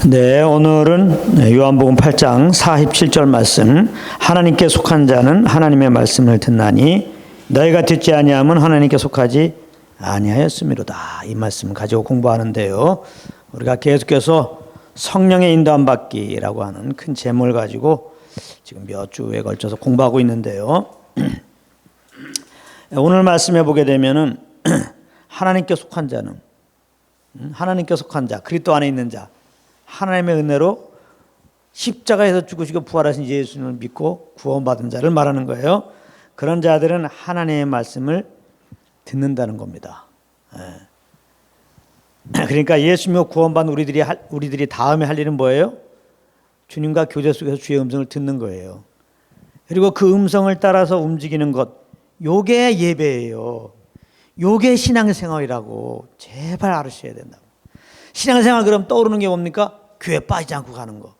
네, 오늘은 요한복음 8장 47절 말씀, 하나님께 속한 자는 하나님의 말씀을 듣나니 너희가 듣지 아니하면 하나님께 속하지 아니하였음이로다. 이 말씀 가지고 공부하는데요, 우리가 계속해서 성령의 인도함 받기라고 하는 큰 제목을 가지고 지금 몇 주에 걸쳐서 공부하고 있는데요, 오늘 말씀해 보게 되면은 하나님께 속한 자는, 하나님께 속한 자, 그리스도 안에 있는 자, 하나님의 은혜로 십자가에서 죽으시고 부활하신 예수님을 믿고 구원받은 자를 말하는 거예요. 그런 자들은 하나님의 말씀을 듣는다는 겁니다. 그러니까 예수 믿고 구원받은 우리들이 다음에 할 일은 뭐예요? 주님과 교제 속에서 주의 음성을 듣는 거예요. 그리고 그 음성을 따라서 움직이는 것, 요게 예배예요. 요게 신앙생활이라고 제발 알으셔야 된다고. 신앙생활 그럼 떠오르는 게 뭡니까? 교회 빠지지 않고 가는 거.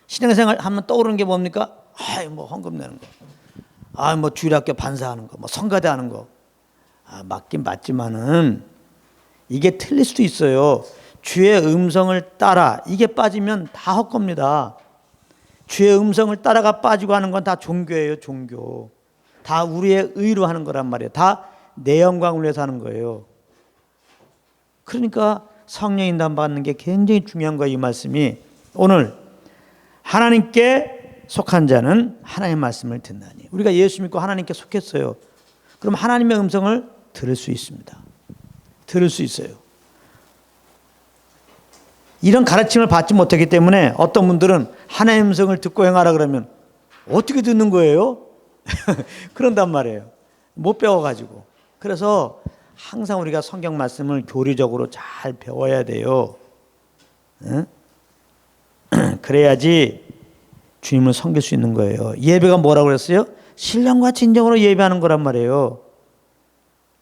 신앙생활 하면 떠오르는 게 뭡니까? 뭐 헌금 내는 거. 뭐 주일학교 반사하는 거. 뭐 성가대 하는 거. 맞긴 맞지만은 이게 틀릴 수도 있어요. 주의 음성을 따라 이게 빠지면 다 헛겁니다. 주의 음성을 따라가 빠지고 하는 건 다 종교예요, 종교. 다 우리의 의로 하는 거란 말이에요. 다 내 영광을 위해서 하는 거예요. 그러니까 성령 인도함 받는 게 굉장히 중요한 거예요. 이 말씀이 오늘 하나님께 속한 자는 하나님의 말씀을 듣나니, 우리가 예수 믿고 하나님께 속했어요. 그럼 하나님의 음성을 들을 수 있습니다. 들을 수 있어요. 이런 가르침을 받지 못했기 때문에 어떤 분들은 하나님의 음성을 듣고 행하라 그러면 어떻게 듣는 거예요? 그런단 말이에요. 못 배워가지고. 그래서 항상 우리가 성경 말씀을 교리적으로 잘 배워야 돼요. 응? 그래야지 주님을 섬길 수 있는 거예요. 예배가 뭐라고 그랬어요? 신령과 진정으로 예배하는 거란 말이에요.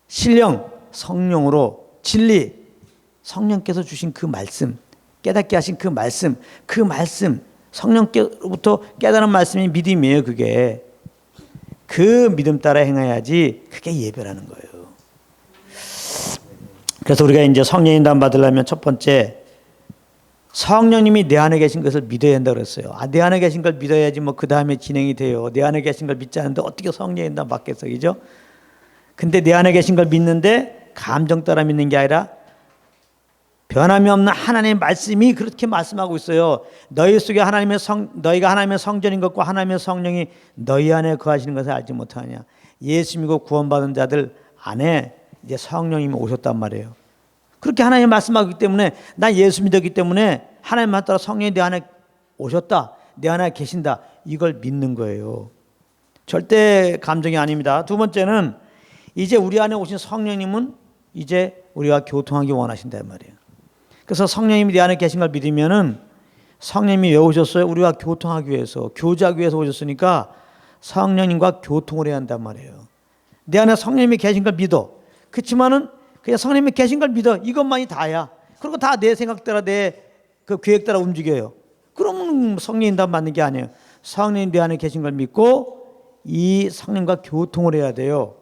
신령, 성령으로, 진리, 성령께서 주신 그 말씀, 깨닫게 하신 그 말씀, 성령께로부터 깨달은 말씀이 믿음이에요. 그게 그 믿음 따라 행해야지 그게 예배라는 거예요. 그래서 우리가 이제 성령 인도함 받으려면 첫 번째, 성령님이 내 안에 계신 것을 믿어야 한다고 그랬어요. 내 안에 계신 걸 믿어야지 뭐 그 다음에 진행이 돼요. 내 안에 계신 걸 믿지 않는데 어떻게 성령 인도함 받겠어, 그죠? 근데 내 안에 계신 걸 믿는데 감정 따라 믿는 게 아니라 변함이 없는 하나님의 말씀이 그렇게 말씀하고 있어요. 너희 속에 너희가 하나님의 성전인 것과 하나님의 성령이 너희 안에 거하시는 것을 알지 못하느냐. 예수 믿고 구원받은 자들 안에 이제 성령님이 오셨단 말이에요. 그렇게 하나님 말씀하기 때문에 나 예수 믿었기 때문에 하나님 말 따라 성령이 내 안에 오셨다, 내 안에 계신다, 이걸 믿는 거예요. 절대 감정이 아닙니다. 두 번째는 이제 우리 안에 오신 성령님은 이제 우리와 교통하기 원하신단 말이에요. 그래서 성령님이 내 안에 계신 걸 믿으면은 성령님이 왜 오셨어요? 우리와 교통하기 위해서, 교제하기 위해서 오셨으니까 성령님과 교통을 해야 한단 말이에요. 내 안에 성령님이 계신 걸 믿어. 그렇지만은 그냥 성령님이 계신 걸 믿어. 이것만이 다야. 그리고 다 내 생각 따라 내 그 계획 따라 움직여요. 그러면 성령 인도함 받는 게 아니에요. 성령님 내 안에 계신 걸 믿고 이 성령과 교통을 해야 돼요.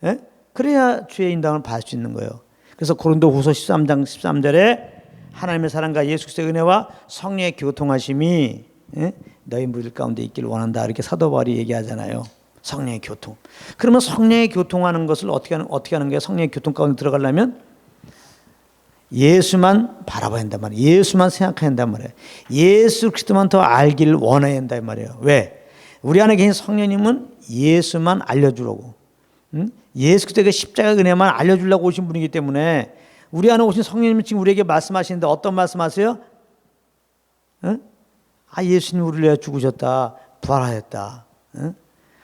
예? 그래야 주의 인도함을 받을 수 있는 거예요. 그래서 고린도후서 13장 13절에 하나님의 사랑과 예수 그리스도의 은혜와 성령의 교통하심이 너희 무리들 가운데 있기를 원한다, 이렇게 사도 바울이 얘기하잖아요. 성령의 교통. 그러면 성령의 교통하는 것을 어떻게 하는 거예요? 성령의 교통 가운데 들어가려면 예수만 바라봐야 한단 말이에요. 예수만 생각해야 한단 말이에요. 예수 그리스도만 더 알기를 원해야 한단 말이에요. 왜? 우리 안에 계신 성령님은 예수만 알려주려고, 예수 그리스도의 십자가 은혜만 알려주려고 오신 분이기 때문에 우리 안에 오신 성령님은 지금 우리에게 말씀하시는데 어떤 말씀하세요? 예수님이 우리를 위해 죽으셨다, 부활하였다.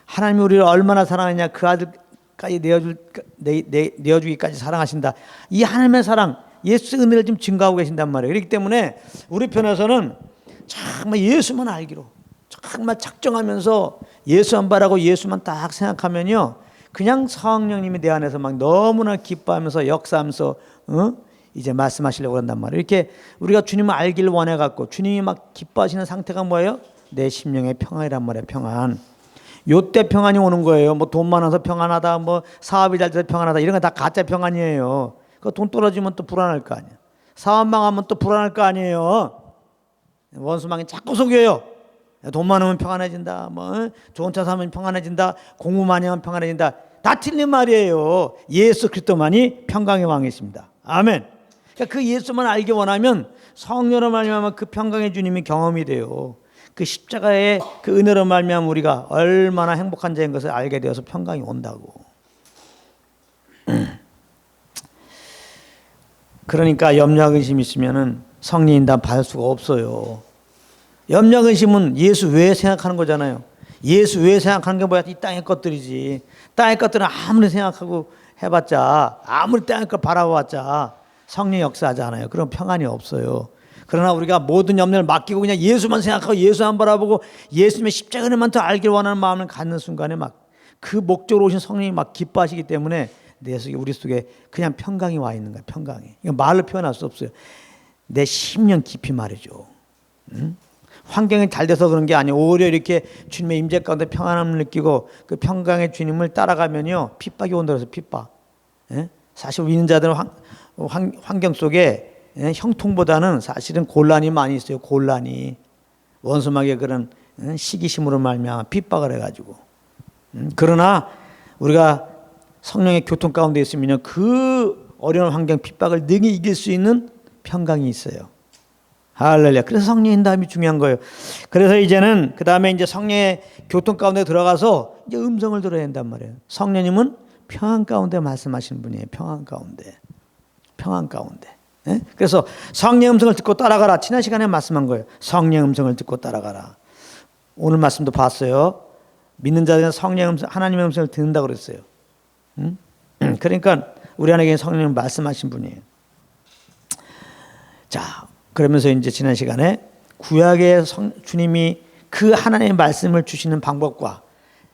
하나님이 우리를 얼마나 사랑하냐, 그 아들까지 내어주기까지 사랑하신다. 이 하나님의 사랑, 예수의 은혜를 지금 증거하고 계신단 말이에요. 그렇기 때문에 우리 편에서는 정말 예수만 알기로 정말 작정하면서 예수만 바라고 예수만 딱 생각하면요, 그냥 성령님이 내 안에서 막 너무나 기뻐하면서 역사하면서 이제 말씀하시려고 한단 말이에요. 이렇게 우리가 주님을 알기를 원해갖고 주님이 막 기뻐하시는 상태가 뭐예요? 내 심령의 평안이란 말이에요. 평안. 요때 평안이 오는 거예요. 뭐 돈 많아서 평안하다, 뭐 사업이 잘 돼서 평안하다, 이런 건 다 가짜 평안이에요. 그 돈 떨어지면 또 불안할 거 아니에요. 사업 망하면 또 불안할 거 아니에요. 원수망이 자꾸 속여요. 돈 많으면 평안해진다. 뭐 좋은 차 사면 평안해진다. 공부 많이 하면 평안해진다. 다 틀린 말이에요. 예수 그리스도만이 평강의 왕이십니다. 아멘. 그러니까 그 예수만 알기 원하면 성령으로 말미암아 그 평강의 주님이 경험이 돼요. 그 십자가의 그 은혜로 말미암아 우리가 얼마나 행복한 자인 것을 알게 되어서 평강이 온다고. 그러니까 염려 근심 있으면은 성령인단 받을 수가 없어요. 염려 근심은 예수 외에 생각하는 거잖아요. 예수 외에 생각하는 게 뭐야? 이 땅의 것들이지. 땅의 것들은 아무리 생각하고 해봤자, 아무리 땅의 것 바라봤자 성령 역사하지 않아요. 그럼 평안이 없어요. 그러나 우리가 모든 염려를 맡기고 그냥 예수만 생각하고 예수만 바라보고 예수님의 십자가를만 더 알길 원하는 마음을 갖는 순간에 막 그 목적으로 오신 성령이 막 기뻐하시기 때문에 내 속에 우리 속에 그냥 평강이 와 있는 거야. 평강이. 이거 말로 표현할 수 없어요. 내 심령 깊이 말이죠. 환경이 잘 돼서 그런 게 아니에요. 오히려 이렇게 주님의 임재 가운데 평안함을 느끼고 그 평강의 주님을 따라가면요 핍박이 온다 그래서 핍박. 예? 사실 믿는 자들은 환경 속에 형통보다는 사실은 곤란이 많이 있어요. 곤란이 원수막의 그런 시기심으로 말미암아 핍박을 해가지고. 그러나 우리가 성령의 교통 가운데 있으면요 그 어려운 환경 핍박을 능히 이길 수 있는 평강이 있어요. 할렐루야. 그래서 성령의 인도함이 중요한 거예요. 그래서 이제는 그 다음에 이제 성령의 교통 가운데 들어가서 이제 음성을 들어야 한단 말이에요. 성령님은 평안 가운데 말씀하시는 분이에요. 평안 가운데. 평안 가운데. 예? 그래서 성령의 음성을 듣고 따라가라. 지난 시간에 말씀한 거예요. 성령의 음성을 듣고 따라가라. 오늘 말씀도 봤어요. 믿는 자들은 성령의 음성, 하나님의 음성을 듣는다고 그랬어요. 그러니까 우리 안에 성령님 말씀하신 분이에요. 자, 그러면서 이제 지난 시간에 구약의 주님이 그 하나님의 말씀을 주시는 방법과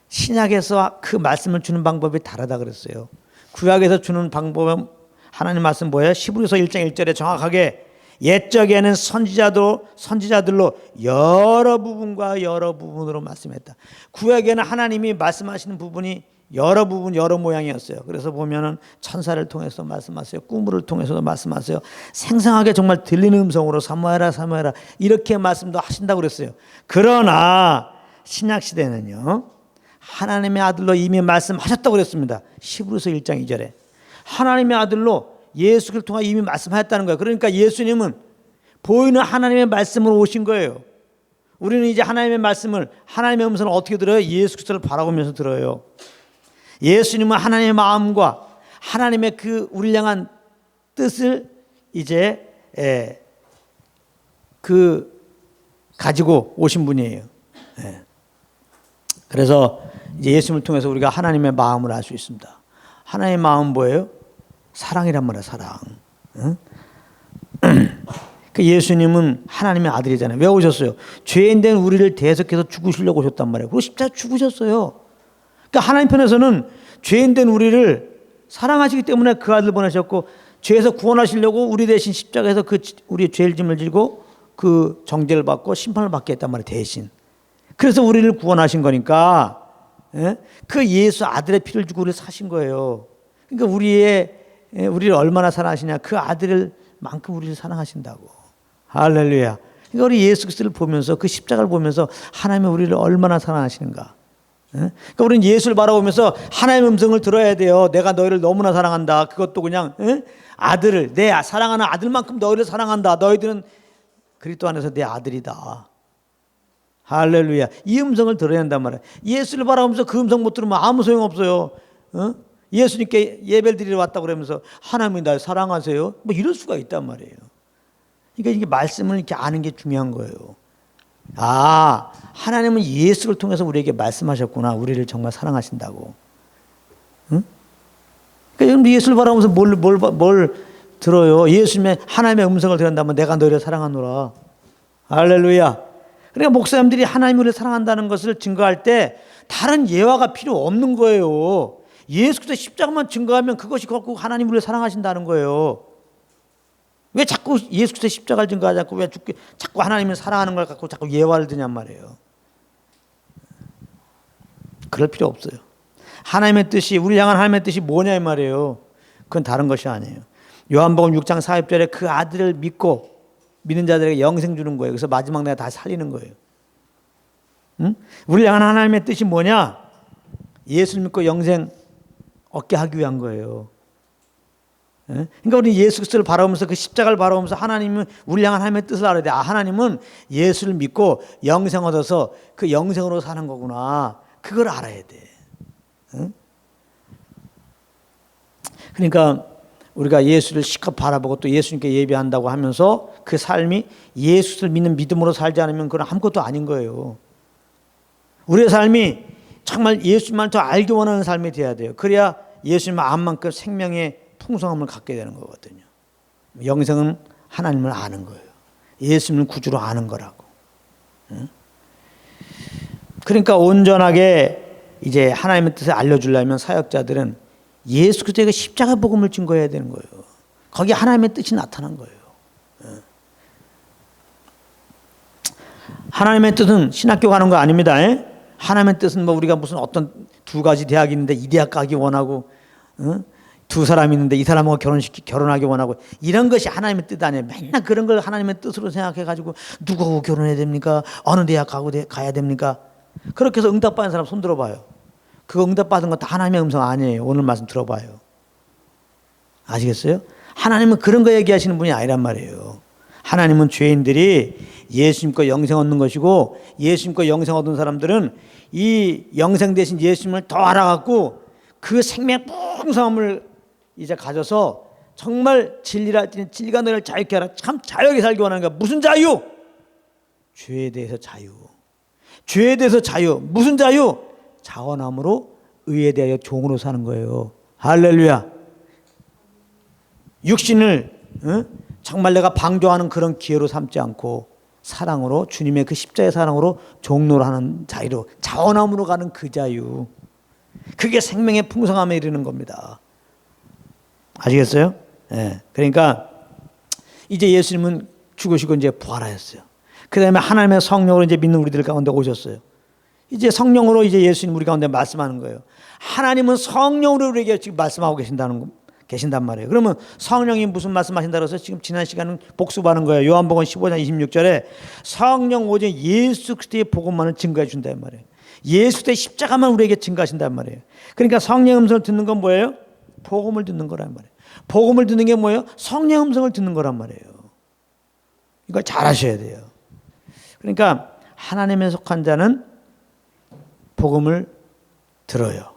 신약에서 그 말씀을 주는 방법이 다르다 그랬어요. 구약에서 주는 방법은 하나님 말씀 뭐예요? 히브리서 1장 1절에 정확하게 옛적에는 선지자들로 여러 부분으로 말씀했다. 구약에는 하나님이 말씀하시는 부분이 여러 부분 여러 모양이었어요. 그래서 보면은 천사를 통해서 말씀하세요. 꿈을 통해서도 말씀하세요. 생생하게 정말 들리는 음성으로 사모해라 사모해라 이렇게 말씀도 하신다고 그랬어요. 그러나 신약 시대는요 하나님의 아들로 이미 말씀하셨다고 그랬습니다. 히브리서 1장 2절에 하나님의 아들로 예수 그리스도를 통해 이미 말씀하셨다는 거예요. 그러니까 예수님은 보이는 하나님의 말씀으로 오신 거예요. 우리는 이제 하나님의 말씀을 하나님의 음성을 어떻게 들어요? 예수 그리스도를 바라보면서 들어요. 예수님은 하나님의 마음과 하나님의 그 우리를 향한 뜻을 이제 가지고 오신 분이에요. 그래서 이제 예수님을 통해서 우리가 하나님의 마음을 알 수 있습니다. 하나님의 마음은 뭐예요? 사랑이란 말이에요. 사랑. 그 예수님은 하나님의 아들이잖아요. 왜 오셨어요? 죄인된 우리를 대속해서 죽으시려고 오셨단 말이에요. 그리고 십자가 죽으셨어요. 그러니까 하나님 편에서는 죄인된 우리를 사랑하시기 때문에 그 아들 보내셨고 죄에서 구원하시려고 우리 대신 십자가에서 그 우리의 죄를 짐을 지고 그 정죄를 받고 심판을 받게 했단 말이에요. 대신. 그래서 우리를 구원하신 거니까 그 예수 아들의 피를 주고 우리를 사신 거예요. 그러니까 우리를 얼마나 사랑하시냐 그 아들만큼 우리를 사랑하신다고. 할렐루야. 그러니까 우리 예수 그리스도를 보면서 그 십자가를 보면서 하나님이 우리를 얼마나 사랑하시는가. 그러니까 우리는 예수를 바라보면서 하나님의 음성을 들어야 돼요. 내가 너희를 너무나 사랑한다. 그것도 그냥 아들을 내 사랑하는 아들만큼 너희를 사랑한다. 너희들은 그리스도 안에서 내 아들이다. 할렐루야. 이 음성을 들어야 한단 말이에요. 예수를 바라보면서 그 음성 못 들으면 아무 소용없어요. 예수님께 예배를 드리러 왔다고 그러면서 하나님이 날 사랑하세요? 뭐 이럴 수가 있단 말이에요. 그러니까 이게 말씀을 이렇게 아는 게 중요한 거예요. 아, 하나님은 예수를 통해서 우리에게 말씀하셨구나. 우리를 정말 사랑하신다고. 응? 그러니까 예수를 바라보면서 뭘 들어요? 예수님의 하나님의 음성을 들은다면 내가 너희를 사랑하노라. 할렐루야. 그러니까 목사님들이 하나님이 우리를 사랑한다는 것을 증거할 때 다른 예화가 필요 없는 거예요. 예수 그리스도 십자가만 증거하면 그것이 결국 하나님 우리를 사랑하신다는 거예요. 왜 자꾸 예수 그리스도 십자가를 증거하지 않고 왜 자꾸 하나님을 사랑하는 걸 갖고 자꾸 예화를 드냔 말이에요. 그럴 필요 없어요. 하나님의 뜻이 우리 향한 하나님의 뜻이 뭐냐 이 말이에요. 그건 다른 것이 아니에요. 요한복음 6장 40절에 그 아들을 믿고 믿는 자들에게 영생 주는 거예요. 그래서 마지막 날 다시 살리는 거예요. 응? 우리를 향한 하나님의 뜻이 뭐냐? 예수를 믿고 영생 얻게 하기 위한 거예요. 예? 그러니까 우리 예수 그리스도를 바라보면서 그 십자가를 바라보면서 하나님은 우리를 향한 하나님의 뜻을 알아야 돼. 아, 하나님은 예수를 믿고 영생 얻어서 그 영생으로 사는 거구나. 그걸 알아야 돼. 응? 그러니까 우리가 예수를 시컷 바라보고 또 예수님께 예배한다고 하면서 그 삶이 예수를 믿는 믿음으로 살지 않으면 그건 아무것도 아닌 거예요. 우리의 삶이 정말 예수님만 더 알기 원하는 삶이 돼야 돼요. 그래야 예수님 안만큼 생명의 풍성함을 갖게 되는 거거든요. 영생은 하나님을 아는 거예요. 예수님을 구주로 아는 거라고. 그러니까 온전하게 이제 하나님의 뜻을 알려주려면 사역자들은 예수 그리스도의 십자가 복음을 증거해야 되는 거예요. 거기에 하나님의 뜻이 나타난 거예요. 하나님의 뜻은 신학교 가는 거 아닙니다. 하나님의 뜻은 뭐 우리가 무슨 어떤 두 가지 대학이 있는데 이 대학 가기 원하고, 두 사람이 있는데 이 사람하고 결혼하기 원하고, 이런 것이 하나님의 뜻 아니에요. 맨날 그런 걸 하나님의 뜻으로 생각해가지고 누구하고 결혼해야 됩니까? 어느 대학 가야 됩니까? 그렇게 해서 응답받은 사람 손 들어봐요. 그거 응답받은 건 다 하나님의 음성 아니에요. 오늘 말씀 들어봐요. 아시겠어요? 하나님은 그런 거 얘기하시는 분이 아니란 말이에요. 하나님은 죄인들이 예수 믿고 영생 얻는 것이고, 예수 믿고 영생 얻은 사람들은 이 영생 대신 예수님을 더 알아갖고 그 생명의 풍성함을 이제 가져서 정말 진리가 너를 자유케 하라. 참 자유하게 살기 원하는 거야. 무슨 자유? 죄에 대해서 자유. 죄에 대해서 자유. 무슨 자유? 자원함으로 의에 대하여 종으로 사는 거예요. 할렐루야. 육신을 정말 내가 방조하는 그런 기회로 삼지 않고 사랑으로, 주님의 그 십자의 사랑으로 종로를 하는 자유로, 자원함으로 가는 그 자유, 그게 생명의 풍성함에 이르는 겁니다. 아시겠어요? 네. 그러니까 이제 예수님은 죽으시고 이제 부활하셨어요. 그 다음에 하나님의 성령으로 이제 믿는 우리들 가운데 오셨어요. 이제 성령으로 이제 예수님 우리 가운데 말씀하는 거예요. 하나님은 성령으로 우리에게 지금 말씀하고 계신단 말이에요. 그러면 성령이 무슨 말씀하신다고 해서 지금 지난 시간은 복습하는 거예요. 요한복음 15장 26절에 성령 오직 예수 그리스도의 복음만을 증거해 준다는 말이에요. 예수 그리스도의 십자가만 우리에게 증거하신단 말이에요. 그러니까 성령 음성을 듣는 건 뭐예요? 복음을 듣는 거란 말이에요. 복음을 듣는 게 뭐예요? 성령 음성을 듣는 거란 말이에요. 이걸 잘 하셔야 돼요. 그러니까 하나님에 속한 자는 복음을 들어요.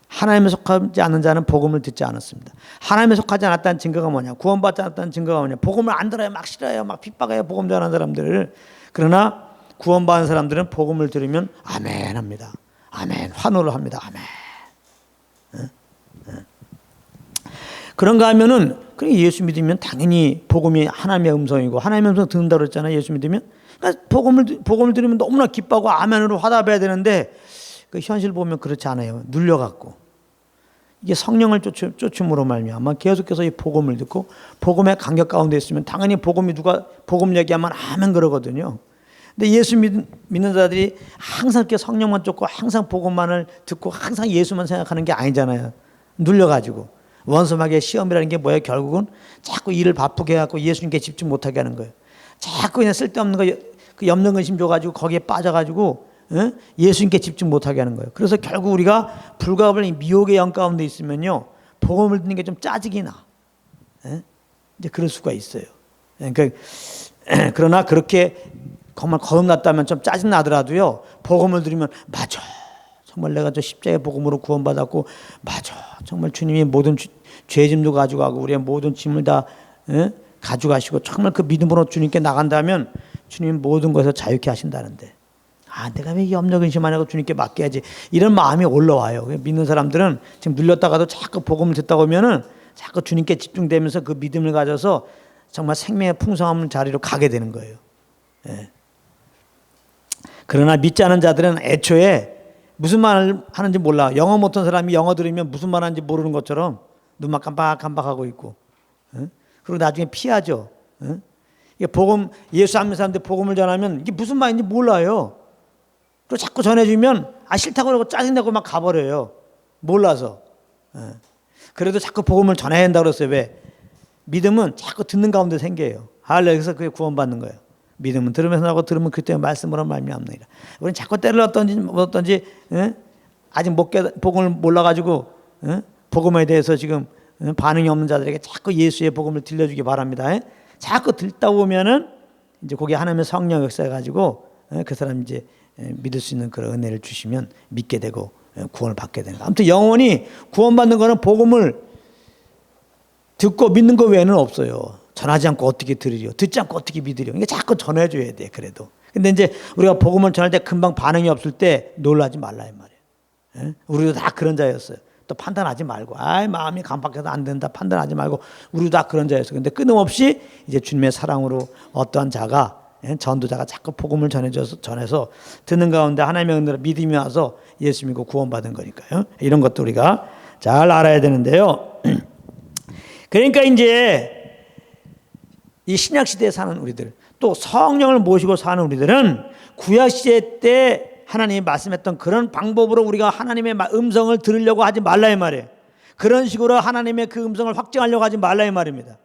하나님에 속하지 않은 자는 복음을 듣지 않았습니다. 하나님에 속하지 않았다는 증거가 뭐냐? 구원받지 않았다는 증거가 뭐냐? 복음을 안 들어요. 막 싫어요. 막 핍박해요. 복음 전하는 사람들을. 그러나 구원받은 사람들은 복음을 들으면 아멘 합니다. 아멘. 환호를 합니다. 아멘. 그런가 하면은, 그래 예수 믿으면 당연히 복음이 하나님의 음성이고, 하나님의 음성 듣는다고 그랬잖아요. 예수 믿으면. 그러니까 복음을 들으면 너무나 기뻐하고 아멘으로 화답해야 되는데, 그 현실 보면 그렇지 않아요. 눌려갖고. 이게 성령을 쫓음으로 말미암아 계속해서 이 복음을 듣고, 복음의 간격 가운데 있으면 당연히 누가 복음 얘기하면 아멘 그러거든요. 근데 예수 믿는 자들이 항상 이렇게 성령만 쫓고 항상 복음만을 듣고 항상 예수만 생각하는 게 아니잖아요. 눌려가지고. 원수마귀의 시험이라는 게 뭐예요? 결국은 자꾸 일을 바쁘게 해갖고 예수님께 집중 못하게 하는 거예요. 자꾸 그냥 쓸데없는 거, 그 염려 근심 줘가지고 거기에 빠져가지고 예수님께 집중 못하게 하는 거예요. 그래서 결국 우리가 불가불 미혹의 영 가운데 있으면요, 복음을 듣는 게 좀 짜증이 나. 이제 그럴 수가 있어요. 그러니까 그러나 그렇게 정말 거듭났다면 좀 짜증 나더라도요, 복음을 들으면 맞아. 정말 내가 저 십자가의 복음으로 구원받았고, 맞아. 정말 주님이 모든 죄짐도 가져가고 우리의 모든 짐을 다 가져가시고 정말 그 믿음으로 주님께 나간다면 주님 모든 것을 자유케 하신다는데, 아, 내가 왜 염려 근심 안 하고 주님께 맡겨야지, 이런 마음이 올라와요. 믿는 사람들은 지금 눌렸다가도 자꾸 복음을 듣다 보면은 자꾸 주님께 집중되면서 그 믿음을 가져서 정말 생명의 풍성한 자리로 가게 되는 거예요. 예. 그러나 믿지 않은 자들은 애초에 무슨 말을 하는지 몰라. 영어 못한 사람이 영어 들으면 무슨 말 하는지 모르는 것처럼 눈만 깜박깜박하고 있고, 그리고 나중에 피하죠. 이게 복음, 예수 안 믿는 사람들 복음을 전하면 이게 무슨 말인지 몰라요. 그리고 자꾸 전해주면 아 싫다고 그러고 짜증내고 막 가버려요. 몰라서. 그래도 자꾸 복음을 전해야 한다고 그랬어요. 왜? 믿음은 자꾸 듣는 가운데 생겨요. 할렐루야. 그래서 그게 구원받는 거예요. 믿음은 들으면서 나고 들으면 그때 말씀으로 말미암느니라. 우리는 자꾸 때를 어떤지 아직 복음을 몰라가지고 복음에 대해서 지금 반응이 없는 자들에게 자꾸 예수의 복음을 들려주기 바랍니다. 자꾸 듣다 보면은 이제 거기에 하나님의 성령 역사해가지고 그 사람 이제 믿을 수 있는 그런 은혜를 주시면 믿게 되고 구원을 받게 되는 거예요. 아무튼 영원히 구원받는 거는 복음을 듣고 믿는 거 외에는 없어요. 전하지 않고 어떻게 들으려? 듣지 않고 어떻게 믿으려? 그러니까 자꾸 전해줘야 돼. 그래도. 근데 이제 우리가 복음을 전할 때 금방 반응이 없을 때 놀라지 말라 이 말이에요. 우리도 다 그런 자였어요. 또 판단하지 말고, 마음이 간박해서 안 된다 판단하지 말고, 우리도 다 그런 자였어요. 근데 끊임없이 이제 주님의 사랑으로 어떠한 자가 전도자가 자꾸 복음을 전해서 듣는 가운데 하나님의 은혜로 믿음이 와서 예수 믿고 구원받은 거니까요. 이런 것도 우리가 잘 알아야 되는데요. 그러니까 이제 이 신약 시대에 사는 우리들, 또 성령을 모시고 사는 우리들은 구약 시대 때 하나님이 말씀했던 그런 방법으로 우리가 하나님의 음성을 들으려고 하지 말라 이 말이에요. 그런 식으로 하나님의 그 음성을 확증하려고 하지 말라 이 말입니다.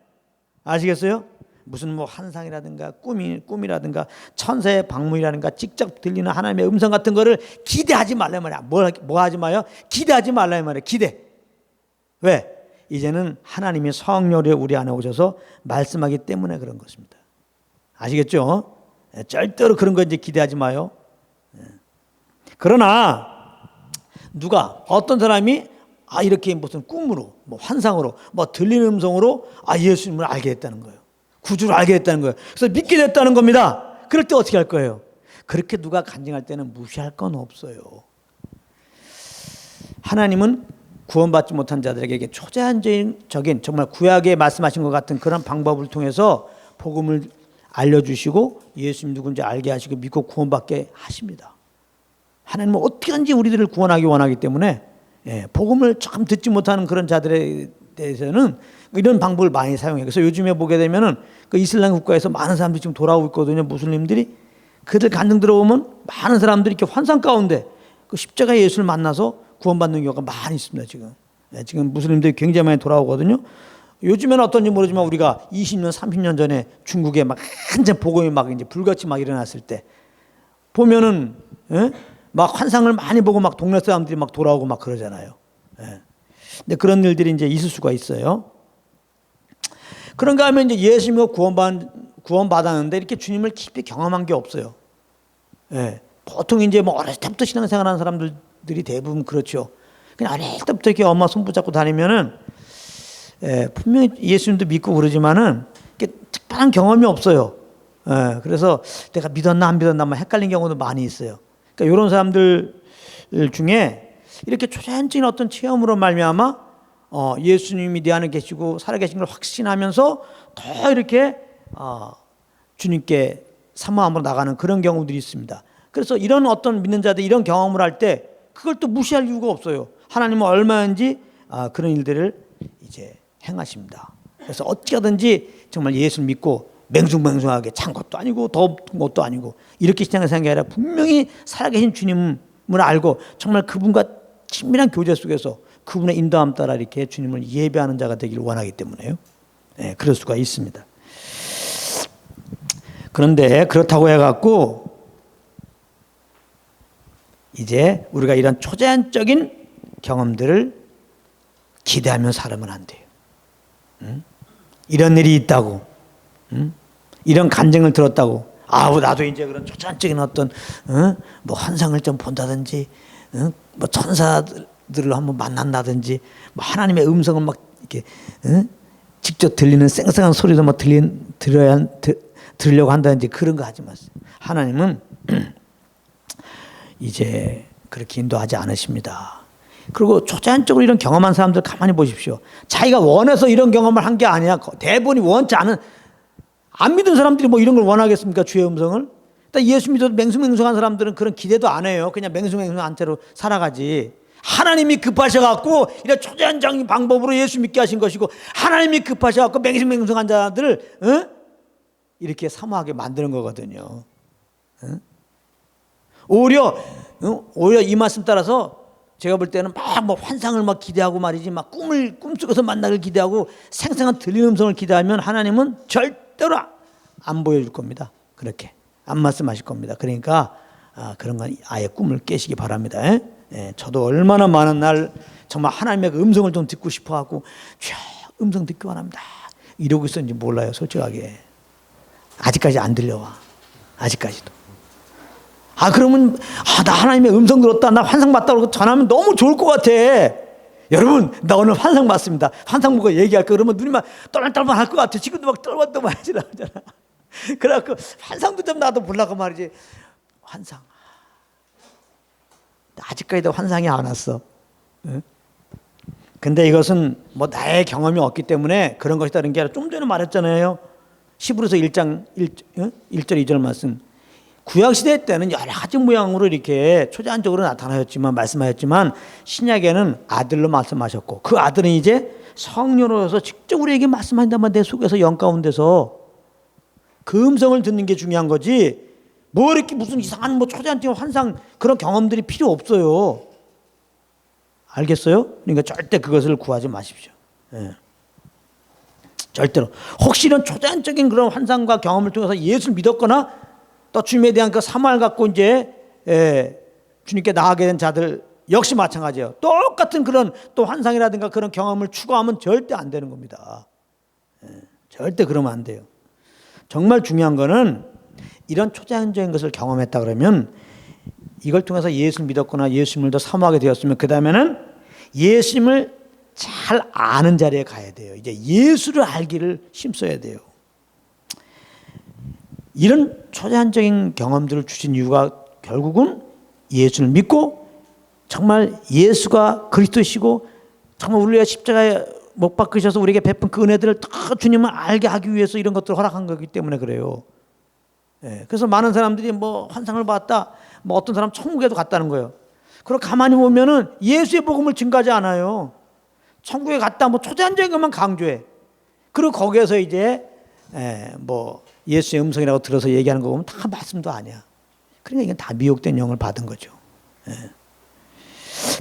아시겠어요? 무슨 뭐 환상이라든가 꿈이라든가 천사의 방문이라든가 직접 들리는 하나님의 음성 같은 거를 기대하지 말라 이 말이야. 뭐 하지 마요? 기대하지 말라 이 말이에요. 기대. 왜? 이제는 하나님이 성령으로 우리 안에 오셔서 말씀하기 때문에 그런 것입니다. 아시겠죠? 절대로 그런 거 이제 기대하지 마요. 그러나 누가 어떤 사람이 이렇게 무슨 꿈으로 뭐 환상으로 뭐 들리는 음성으로 예수님을 알게 됐다는 거예요. 구주를 알게 됐다는 거예요. 그래서 믿게 됐다는 겁니다. 그럴 때 어떻게 할 거예요? 그렇게 누가 간증할 때는 무시할 건 없어요. 하나님은 구원받지 못한 자들에게 초자연적인 정말 구약에 말씀하신 것 같은 그런 방법을 통해서 복음을 알려주시고 예수님 누군지 알게 하시고 믿고 구원받게 하십니다. 하나님은 어떻게든지 우리들을 구원하기 원하기 때문에 복음을 참 듣지 못하는 그런 자들에 대해서는 이런 방법을 많이 사용해요. 그래서 요즘에 보게 되면은 그 이슬람 국가에서 많은 사람들이 지금 돌아오고 있거든요. 무슬림들이. 그들 간증 들어보면 많은 사람들이 이렇게 환상 가운데 그 십자가 예수를 만나서 구원받는 경우가 많이 있습니다. 지금 무슬림들이 굉장히 많이 돌아오거든요. 요즘에는 어떤지 모르지만 우리가 20년, 30년 전에 중국에 막 완전 복음이 막 이제 불같이 막 일어났을 때 보면은 막 환상을 많이 보고 막 동네 사람들이 막 돌아오고 막 그러잖아요. 근데 그런 일들이 이제 있을 수가 있어요. 그런가 하면 이제 예수 믿고 구원받았는데 이렇게 주님을 깊이 경험한 게 없어요. 보통 이제 뭐 어렸을 때부터 신앙생활하는 사람들이 대부분 그렇죠. 그냥 어릴 때부터 이렇게 엄마 손 붙잡고 다니면은 분명히 예수님도 믿고 그러지만은 특별한 경험이 없어요. 그래서 내가 믿었나 안 믿었나 막 헷갈린 경우도 많이 있어요. 그러니까 이런 사람들 중에 이렇게 초자연적인 어떤 체험으로 말미암아 예수님이 내 안에 계시고 살아계신 걸 확신하면서 더 이렇게 주님께 사모함으로 나가는 그런 경우들이 있습니다. 그래서 이런 어떤 믿는 자들 이런 경험을 할 때 그걸 또 무시할 이유가 없어요. 하나님은 얼마인지 그런 일들을 이제 행하십니다. 그래서 어찌하든지 정말 예수를 믿고 맹숭맹숭하게 찬 것도 아니고 더 것도 아니고 이렇게 신앙생활이 아니라 분명히 살아계신 주님을 알고 정말 그분과 친밀한 교제 속에서 그분의 인도함 따라 이렇게 주님을 예배하는 자가 되기를 원하기 때문에요. 그럴 수가 있습니다. 그런데 그렇다고 해갖고 이제 우리가 이런 초자연적인 경험들을 기대하며 살면 안 돼요. 이런 일이 있다고, 이런 간증을 들었다고, 나도 이제 그런 초자연적인 어떤 뭐 환상을 좀 본다든지, 뭐 천사들을 한번 만난다든지, 뭐 하나님의 음성을 막 이렇게 직접 들리는 쌩쌩한 소리도 막 들으려고 한다든지 그런 거 하지 마세요. 하나님은 이제 그렇게 인도하지 않으십니다. 그리고 초자연적으로 이런 경험한 사람들 가만히 보십시오. 자기가 원해서 이런 경험을 한 게 아니야. 대부분이 원치 않은, 안 믿은 사람들이 뭐 이런 걸 원하겠습니까? 주의 음성을. 예수 믿어도 맹숭맹숭한 사람들은 그런 기대도 안 해요. 그냥 맹숭맹숭한 채로 살아가지. 하나님이 급하셔갖고 이런 초자연적인 방법으로 예수 믿게 하신 것이고, 하나님이 급하셔갖고 맹숭맹숭한 자들을 이렇게 사모하게 만드는 거거든요. 오히려 이 말씀 따라서 제가 볼 때는 막 뭐 환상을 막 기대하고 말이지, 막 꿈속에서 만나길 기대하고 생생한 들리는 음성을 기대하면 하나님은 절대로 안 보여줄 겁니다. 그렇게 안 말씀하실 겁니다. 그러니까 그런 건 아예 꿈을 깨시기 바랍니다. 저도 얼마나 많은 날 정말 하나님의 그 음성을 좀 듣고 싶어하고 음성 듣기 원합니다 이러고 있었는지 몰라요. 솔직하게 아직까지 안 들려와. 아직까지도. 그러면 나 하나님의 음성 들었다, 나 환상 봤다 그러고 전하면 너무 좋을 것 같아. 여러분, 나 오늘 환상 봤습니다. 환상 보고 얘기할 거 그러면 눈이 막 떨만떨만 할 것 같아. 지금도 막 떨만떨만 하지 나오잖아. 그래갖고 환상도 좀 나도 보려고 말이지. 환상. 아직까지도 환상이 안 왔어. 근데 이것은 뭐 나의 경험이 없기 때문에 그런 것이다는 게 아니라 좀 전에 말했잖아요. 히브리서 1장 1절 2절 말씀. 구약시대 때는 여러 가지 모양으로 이렇게 초자연적으로 나타나였지만 말씀하였지만 신약에는 아들로 말씀하셨고 그 아들은 이제 성령으로서 직접 우리에게 말씀한다면 내 속에서 영 가운데서 그 음성을 듣는 게 중요한 거지 뭐 이렇게 무슨 이상한 뭐 초자연적 환상 그런 경험들이 필요 없어요. 알겠어요? 그러니까 절대 그것을 구하지 마십시오. 절대로. 혹시 이런 초자연적인 그런 환상과 경험을 통해서 예수를 믿었거나 또 주님에 대한 그 사모를 갖고 이제 주님께 나아가게 된 자들 역시 마찬가지예요. 똑같은 그런 또 환상이라든가 그런 경험을 추구하면 절대 안 되는 겁니다. 절대 그러면 안 돼요. 정말 중요한 거는 이런 초자연적인 것을 경험했다 그러면 이걸 통해서 예수를 믿었거나 예수님을 더 사모하게 되었으면 그 다음에는 예수님을 잘 아는 자리에 가야 돼요. 이제 예수를 알기를 힘써야 돼요. 이런 초자연적인 경험들을 주신 이유가 결국은 예수를 믿고 정말 예수가 그리스도시고 정말 우리가 십자가에 못 박으셔서 우리에게 베푼 그 은혜들을 다 주님을 알게 하기 위해서 이런 것들을 허락한 거기 때문에 그래요. 그래서 많은 사람들이 뭐 환상을 봤다, 뭐 어떤 사람 천국에도 갔다는 거예요. 그리고 가만히 보면은 예수의 복음을 증가하지 않아요. 천국에 갔다 뭐 초자연적인 것만 강조해. 그리고 거기에서 이제 뭐 예수의 음성이라고 들어서 얘기하는 거 보면 다 말씀도 아니야. 그러니까 이건 다 미혹된 영을 받은 거죠.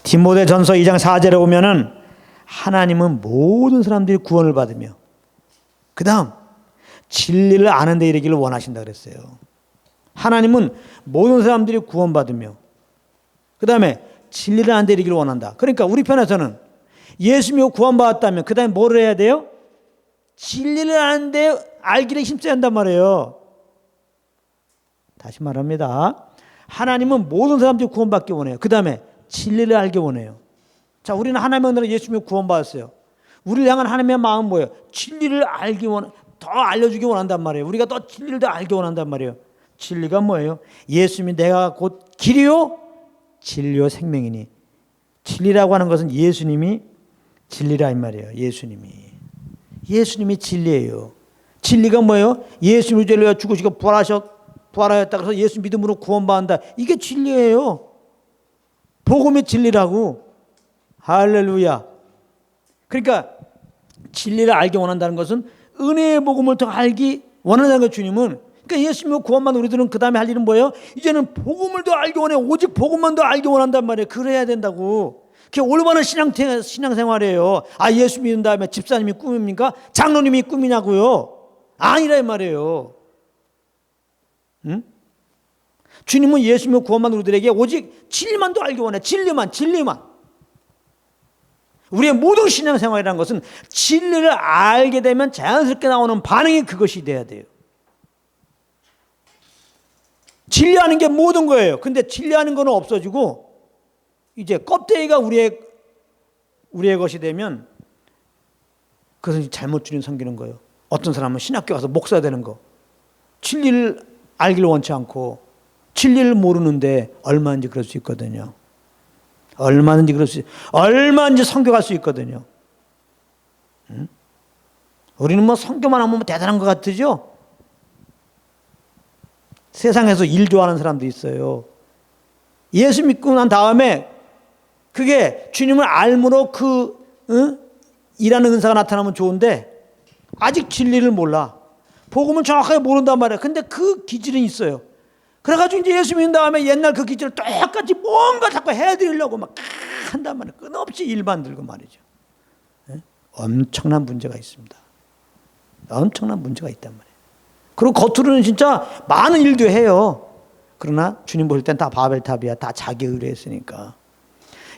디모데전서 2장 4절에 보면은 하나님은 모든 사람들이 구원을 받으며 그 다음 진리를 아는 데 이르기를 원하신다 그랬어요. 하나님은 모든 사람들이 구원받으며 그 다음에 진리를 아는 데 이르기를 원한다. 그러니까 우리 편에서는 예수 믿고 구원받았다면 그 다음에 뭐를 해야 돼요? 진리를 아는 데 알기를 힘써야 한단 말이에요. 다시 말합니다. 하나님은 모든 사람들이 구원받기 원해요. 그 다음에 진리를 알기 원해요. 자, 우리는 하나님의 은혜로 예수 믿고 구원받았어요. 우리를 향한 하나님의 마음은 뭐예요? 진리를 알기 더 알려주기 원한단 말이에요. 우리가 더 진리를 더 알기 원한단 말이에요. 진리가 뭐예요? 예수님이 내가 곧 길이요 진리요 생명이니. 진리라고 하는 것은 예수님이 진리라 이 말이에요. 예수님이 진리예요. 진리가 뭐예요? 예수님이 죄를 죽으시고 부활하였다 그래서 예수 믿음으로 구원받는다. 이게 진리예요. 복음이 진리라고. 할렐루야. 그러니까 진리를 알기 원한다는 것은 은혜의 복음을 더 알기 원한다는 것. 주님은 그러니까 예수 믿고 구원받는 우리들은 그 다음에 할 일은 뭐예요? 이제는 복음을 더 알기 원해. 오직 복음만 더 알기 원한단 말이에요. 그래야 된다고. 그게 올바른 신앙생활이에요. 예수 믿은 다음에 집사님이 꿈입니까? 장로님이 꿈이냐고요? 아니라 이 말이에요. 응? 주님은 예수 믿고 구원받는 우리들에게 오직 진리만 더 알기 원해. 진리만. 우리의 모든 신앙생활이라는 것은 진리를 알게 되면 자연스럽게 나오는 반응이 그것이 돼야 돼요. 진리하는 게 모든 거예요. 근데 진리하는 거는 없어지고 이제 껍데기가 우리의 것이 되면 그것은 잘못 주님 섬기는 거예요. 어떤 사람은 신학교 가서 목사 되는 거. 진리를 알기를 원치 않고 진리를 모르는데 얼마든지 그럴 수 있거든요. 얼마든지 성교할 수 있거든요. 응? 우리는 뭐 성교만 하면 대단한 것 같으죠? 세상에서 일 좋아하는 사람도 있어요. 예수 믿고 난 다음에 그게 주님을 알므로 일하는 은사가 나타나면 좋은데 아직 진리를 몰라. 복음은 정확하게 모른단 말이야. 근데 그 기질은 있어요. 그래가지고 이제 예수 믿은 다음에 옛날 그 기질을 똑같이 뭔가 자꾸 해드리려고 막 한단 말이에요. 끊임없이 일 만들고 말이죠. 엄청난 문제가 있습니다. 엄청난 문제가 있단 말이에요. 그리고 겉으로는 진짜 많은 일도 해요. 그러나 주님 보실 땐 다 바벨탑이야. 다 자기 의로 했으니까.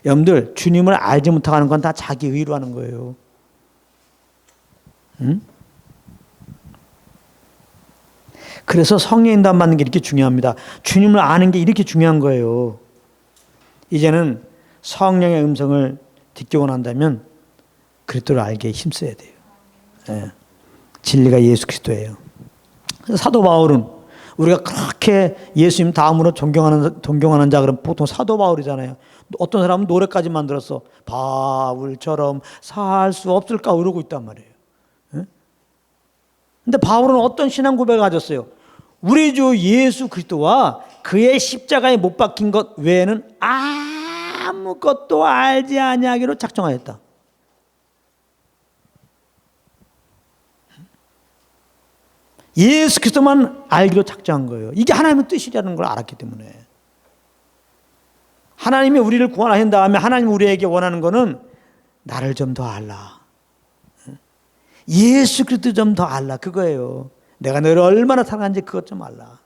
여러분들, 주님을 알지 못하는 건 다 자기 의로 하는 거예요. 응? 그래서 성령 인도함 받는 게 이렇게 중요합니다. 주님을 아는 게 이렇게 중요한 거예요. 이제는 성령의 음성을 듣기 원한다면 그리스도를 알게 힘써야 돼요. 예. 진리가 예수 그리스도예요. 사도 바울은 우리가 그렇게 예수님 다음으로 존경하는 자 그러면 보통 사도 바울이잖아요. 어떤 사람은 노래까지 만들어서 바울처럼 살 수 없을까 이러고 있단 말이에요. 근데 바울은 어떤 신앙 고백을 가졌어요? 우리 주 예수 그리스도와 그의 십자가에 못 박힌 것 외에는 아무것도 알지 아니하기로 작정하였다. 예수 그리스도만 알기로 작정한 거예요. 이게 하나님의 뜻이라는 걸 알았기 때문에. 하나님이 우리를 구원하신 다음에 하나님 우리에게 원하는 거는 나를 좀 더 알라. 예수 그리스도 좀 더 알라. 그거예요. 내가 너를 얼마나 사랑하는지 그것 좀 알라.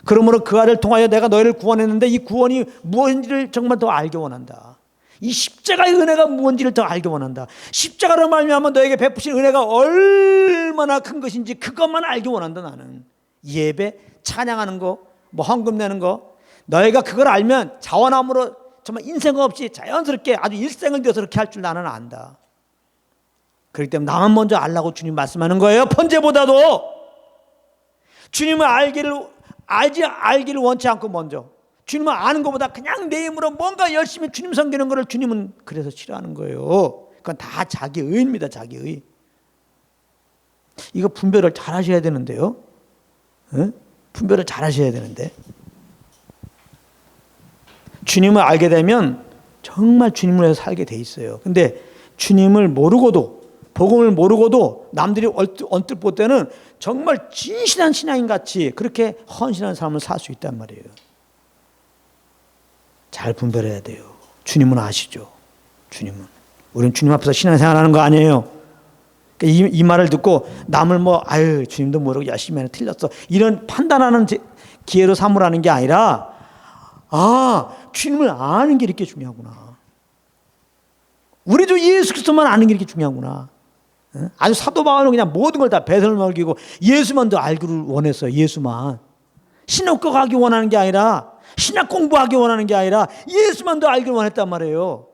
그러므로 그 아를 통하여 내가 너희를 구원했는데 이 구원이 무엇인지를 정말 더 알게 원한다. 이 십자가의 은혜가 무엇인지를 더 알게 원한다. 십자가로 말미암아 너에게 베푸신 은혜가 얼마나 큰 것인지 그것만 알게 원한다. 나는 예배 찬양하는 거, 뭐 헌금 내는 거, 너희가 그걸 알면 자원함으로 정말 인생 없이 자연스럽게 아주 일생을 들여서 그렇게 할 줄 나는 안다. 그렇기 때문에 나만 먼저 알라고 주님 말씀하는 거예요. 번제보다도 주님을 알기를 원치 않고 먼저 주님을 아는 것보다 그냥 내 힘으로 뭔가 열심히 주님 섬기는 것을 주님은 그래서 싫어하는 거예요. 그건 다 자기 의입니다. 자기 의. 이거 분별을 잘 하셔야 되는데요. 네? 분별을 잘 하셔야 되는데 주님을 알게 되면 정말 주님을 위해서 살게 돼 있어요. 근데 주님을 모르고도 복음을 모르고도 남들이 언뜻 볼 때는 정말 진실한 신앙인 같이 그렇게 헌신한 삶을 살 수 있단 말이에요. 잘 분별해야 돼요. 주님은 아시죠. 주님은. 우리는 주님 앞에서 신앙생활하는 거 아니에요. 이 말을 듣고 남을 주님도 모르고 열심히 하네 틀렸어 이런 판단하는 기회로 삼으라는 게 아니라 주님을 아는 게 이렇게 중요하구나. 우리 주 예수 그리스도만 아는 게 이렇게 중요하구나. 아주 사도 바울은 그냥 모든 걸 다 배설을 먹이고 예수만 더 알기를 원했어요. 예수만. 신학교 가기 원하는 게 아니라 신학 공부하기 원하는 게 아니라 예수만 더 알기를 원했단 말이에요.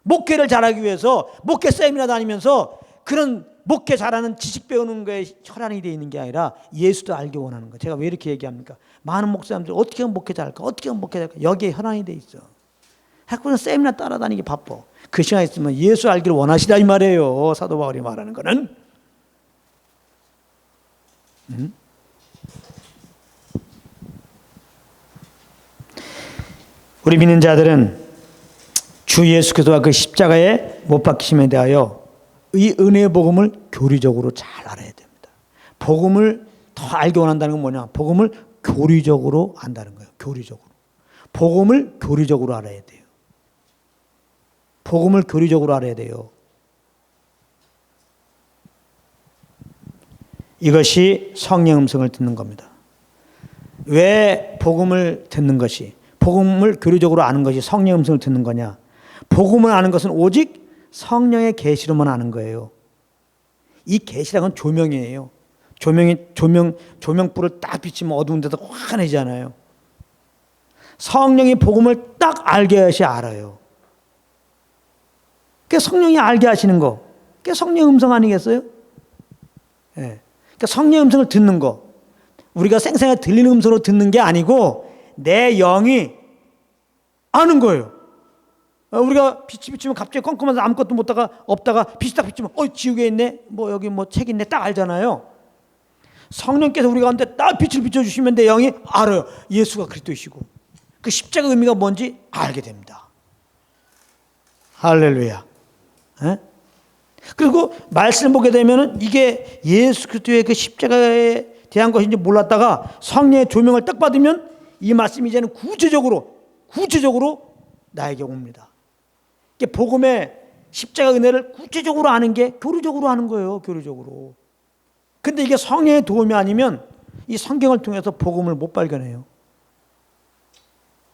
목회를 잘하기 위해서 목회 세미나 다니면서 그런 목회 잘하는 지식 배우는 거에 혈안이 되어 있는 게 아니라 예수도 알기 원하는 거. 제가 왜 이렇게 얘기합니까? 많은 목사님들 어떻게 하면 목회 잘할까? 어떻게 하면 목회 잘할까? 여기에 혈안이 되어 있어. 학교는 세미나 따라다니기 바빠. 그 시간에 있으면 예수 알기를 원하시다 이 말이에요. 사도 바울이 말하는 거는. 우리 믿는 자들은 주 예수 그리스도와 그 십자가에 못 박히심에 대하여 이 은혜의 복음을 교리적으로 잘 알아야 됩니다. 복음을 더 알게 원한다는 건 뭐냐? 복음을 교리적으로 안다는 거예요. 교리적으로. 복음을 교리적으로 알아야 돼요. 복음을 교리적으로 알아야 돼요. 이것이 성령 음성을 듣는 겁니다. 왜 복음을 듣는 것이, 복음을 교리적으로 아는 것이 성령 음성을 듣는 거냐? 복음을 아는 것은 오직 성령의 계시로만 아는 거예요. 이 계시라는 건 조명이에요. 조명불을 딱 비치면 어두운 데도 환해지잖아요. 성령이 복음을 딱 알게 하시 알아요. 그게 성령이 알게 하시는 거. 그게 성령 음성 아니겠어요? 예. 그러니까 성령 음성을 듣는 거. 우리가 생생하게 들리는 음성으로 듣는 게 아니고 내 영이 아는 거예요. 우리가 빛이 비치면 갑자기 컴컴해서 아무것도 없다가 빛이 딱 비치면 지옥에 있네, 여기 책 있네 딱 알잖아요. 성령께서 우리 가운데 딱 빛을 비춰주시면 내 영이 알아요. 예수가 그리스도이시고 그 십자가 의미가 뭔지 알게 됩니다. 할렐루야. 에? 그리고 말씀을 보게 되면 이게 예수 그리스도의 그 십자가에 대한 것인지 몰랐다가 성령의 조명을 딱 받으면 이 말씀이 이제는 구체적으로 나에게 옵니다. 이게 복음의 십자가 은혜를 구체적으로 아는 게 교리적으로 아는 거예요. 교리적으로. 근데 이게 성령의 도움이 아니면 이 성경을 통해서 복음을 못 발견해요.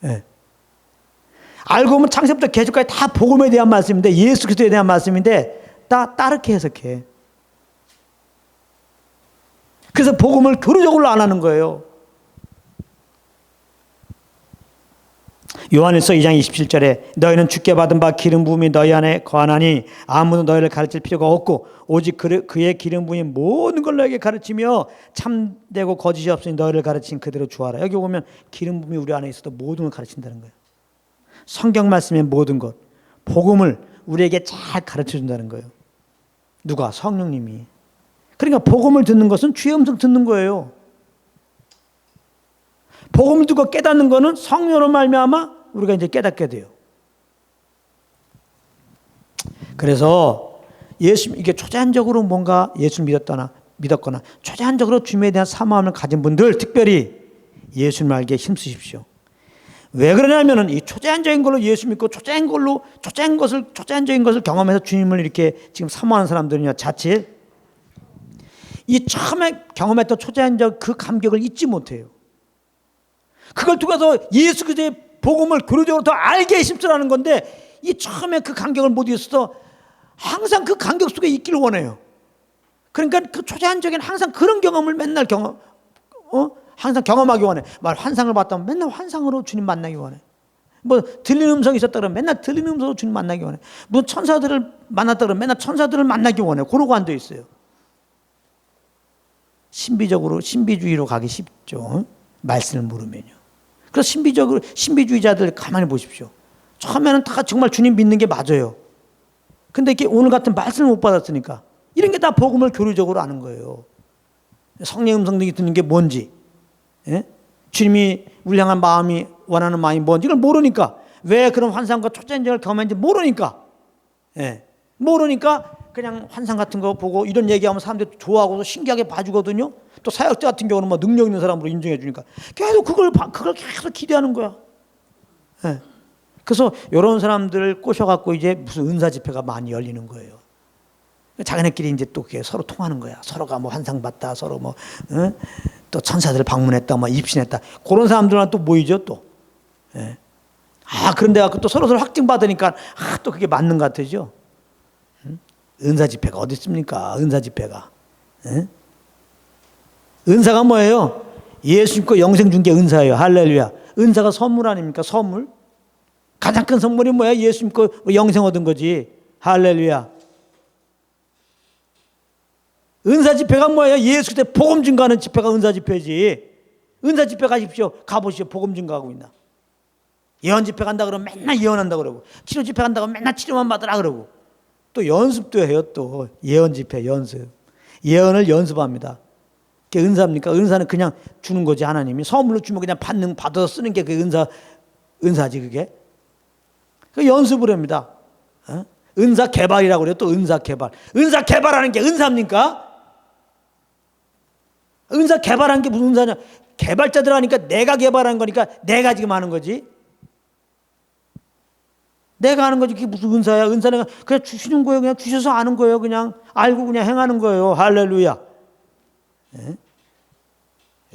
예. 알고 보면 창세부터 계시까지 다 복음에 대한 말씀인데, 예수 그리스도에 대한 말씀인데 다 따르게 해석해. 그래서 복음을 교류적으로 안 하는 거예요. 요한일서 2장 27절에 너희는 주께 받은 바 기름 부음이 너희 안에 거하나니 아무도 너희를 가르칠 필요가 없고 오직 그의 기름 부음이 모든 걸 너희에게 가르치며 참되고 거짓이 없으니 너희를 가르친 그대로 주하라. 여기 보면 기름 부음이 우리 안에 있어도 모든 걸 가르친다는 거예요. 성경 말씀의 모든 것, 복음을 우리에게 잘 가르쳐 준다는 거예요. 누가? 성령님이. 그러니까 복음을 듣는 것은 주의 음성 듣는 거예요. 복음을 듣고 깨닫는 것은 성령으로 말미암아 우리가 이제 깨닫게 돼요. 그래서 예수, 이게 초자연적으로 뭔가 예수 믿었거나 초자연적으로 주님에 대한 사모함을 가진 분들 특별히 예수님을 알게 힘쓰십시오. 왜 그러냐면은 이 초자연적인 걸로 예수 믿고 초자연적인 것을 경험해서 주님을 이렇게 지금 사모하는 사람들은요, 자칫 이 처음에 경험했던 초자연적 그 감격을 잊지 못해요. 그걸 통해서 예수 그리스도의 복음을 교류적으로 더 알게 힘쓰라는 건데, 이 처음에 그 감격을 못 잊어서 항상 그 감격 속에 있기를 원해요. 그러니까 그 초자연적인 항상 그런 경험을 맨날 항상 경험하기 원해. 환상을 봤다면 맨날 환상으로 주님 만나기 원해. 뭐 들리는 음성이 있었다 그러면 맨날 들리는 음성으로 주님 만나기 원해. 뭐 천사들을 만났다 그러면 맨날 천사들을 만나기 원해. 그러고 앉아 있어요. 신비주의로 가기 쉽죠. 말씀을 모르면요. 그래서 신비주의자들 가만히 보십시오. 처음에는 다 정말 주님 믿는 게 맞아요. 근데 이렇게 오늘 같은 말씀을 못 받았으니까 이런 게 다 복음을 교류적으로 아는 거예요. 성령 음성들이 듣는 게 뭔지, 예? 주님이 우리 향한 마음이 원하는 마음이 뭔지 이걸 모르니까, 왜 그런 환상과 초자연적을 경험했는지 모르니까, 예. 모르니까 그냥 환상 같은 거 보고 이런 얘기하면 사람들이 좋아하고 신기하게 봐주거든요. 또 사역자 같은 경우는 뭐 능력 있는 사람으로 인정해 주니까 계속 그걸 계속 기대하는 거야. 예. 그래서 이런 사람들을 꼬셔갖고 이제 무슨 은사 집회가 많이 열리는 거예요. 자기네끼리 이제 또 그게 서로 통하는 거야. 서로가 뭐 환상 봤다, 서로 뭐 또 천사들 방문했다, 뭐 입신했다. 그런 사람들은 또 모이죠 또. 예. 그런데 갖고 또 서로 확증 받으니까 또 그게 맞는 것 같으죠. 은사 집회가 어디 있습니까? 은사 집회가. 예? 은사가 뭐예요? 예수 믿고 영생 준 게 은사예요. 할렐루야. 은사가 선물 아닙니까? 선물. 가장 큰 선물이 뭐야? 예수 믿고 영생 얻은 거지. 할렐루야. 은사 집회가 뭐예요? 예수 그때 복음 증거하는 집회가 은사 집회지. 은사 집회 가십시오. 가보시오. 복음 증거하고 있나. 예언 집회 간다 그러면 맨날 예언한다 그러고, 치료 집회 간다고 맨날 치료만 받으라 그러고, 또 연습도 해요. 또 예언 집회 연습. 예언을 연습합니다. 그게 은사입니까? 은사는 그냥 주는 거지. 하나님이 선물로 주면 그냥 받아서 쓰는 게 그 은사지 그게. 그 연습을 합니다. 은사 개발이라고 그래요. 또 은사 개발. 은사 개발하는 게 은사입니까? 은사 개발하는 게 무슨 은사냐? 개발자들 하니까 내가 개발한 거니까 내가 지금 하는 거지. 내가 하는 거지. 그게 무슨 은사야? 은사는 그냥 주시는 거예요. 그냥 주셔서 아는 거예요. 그냥 알고 그냥 행하는 거예요. 할렐루야. 네?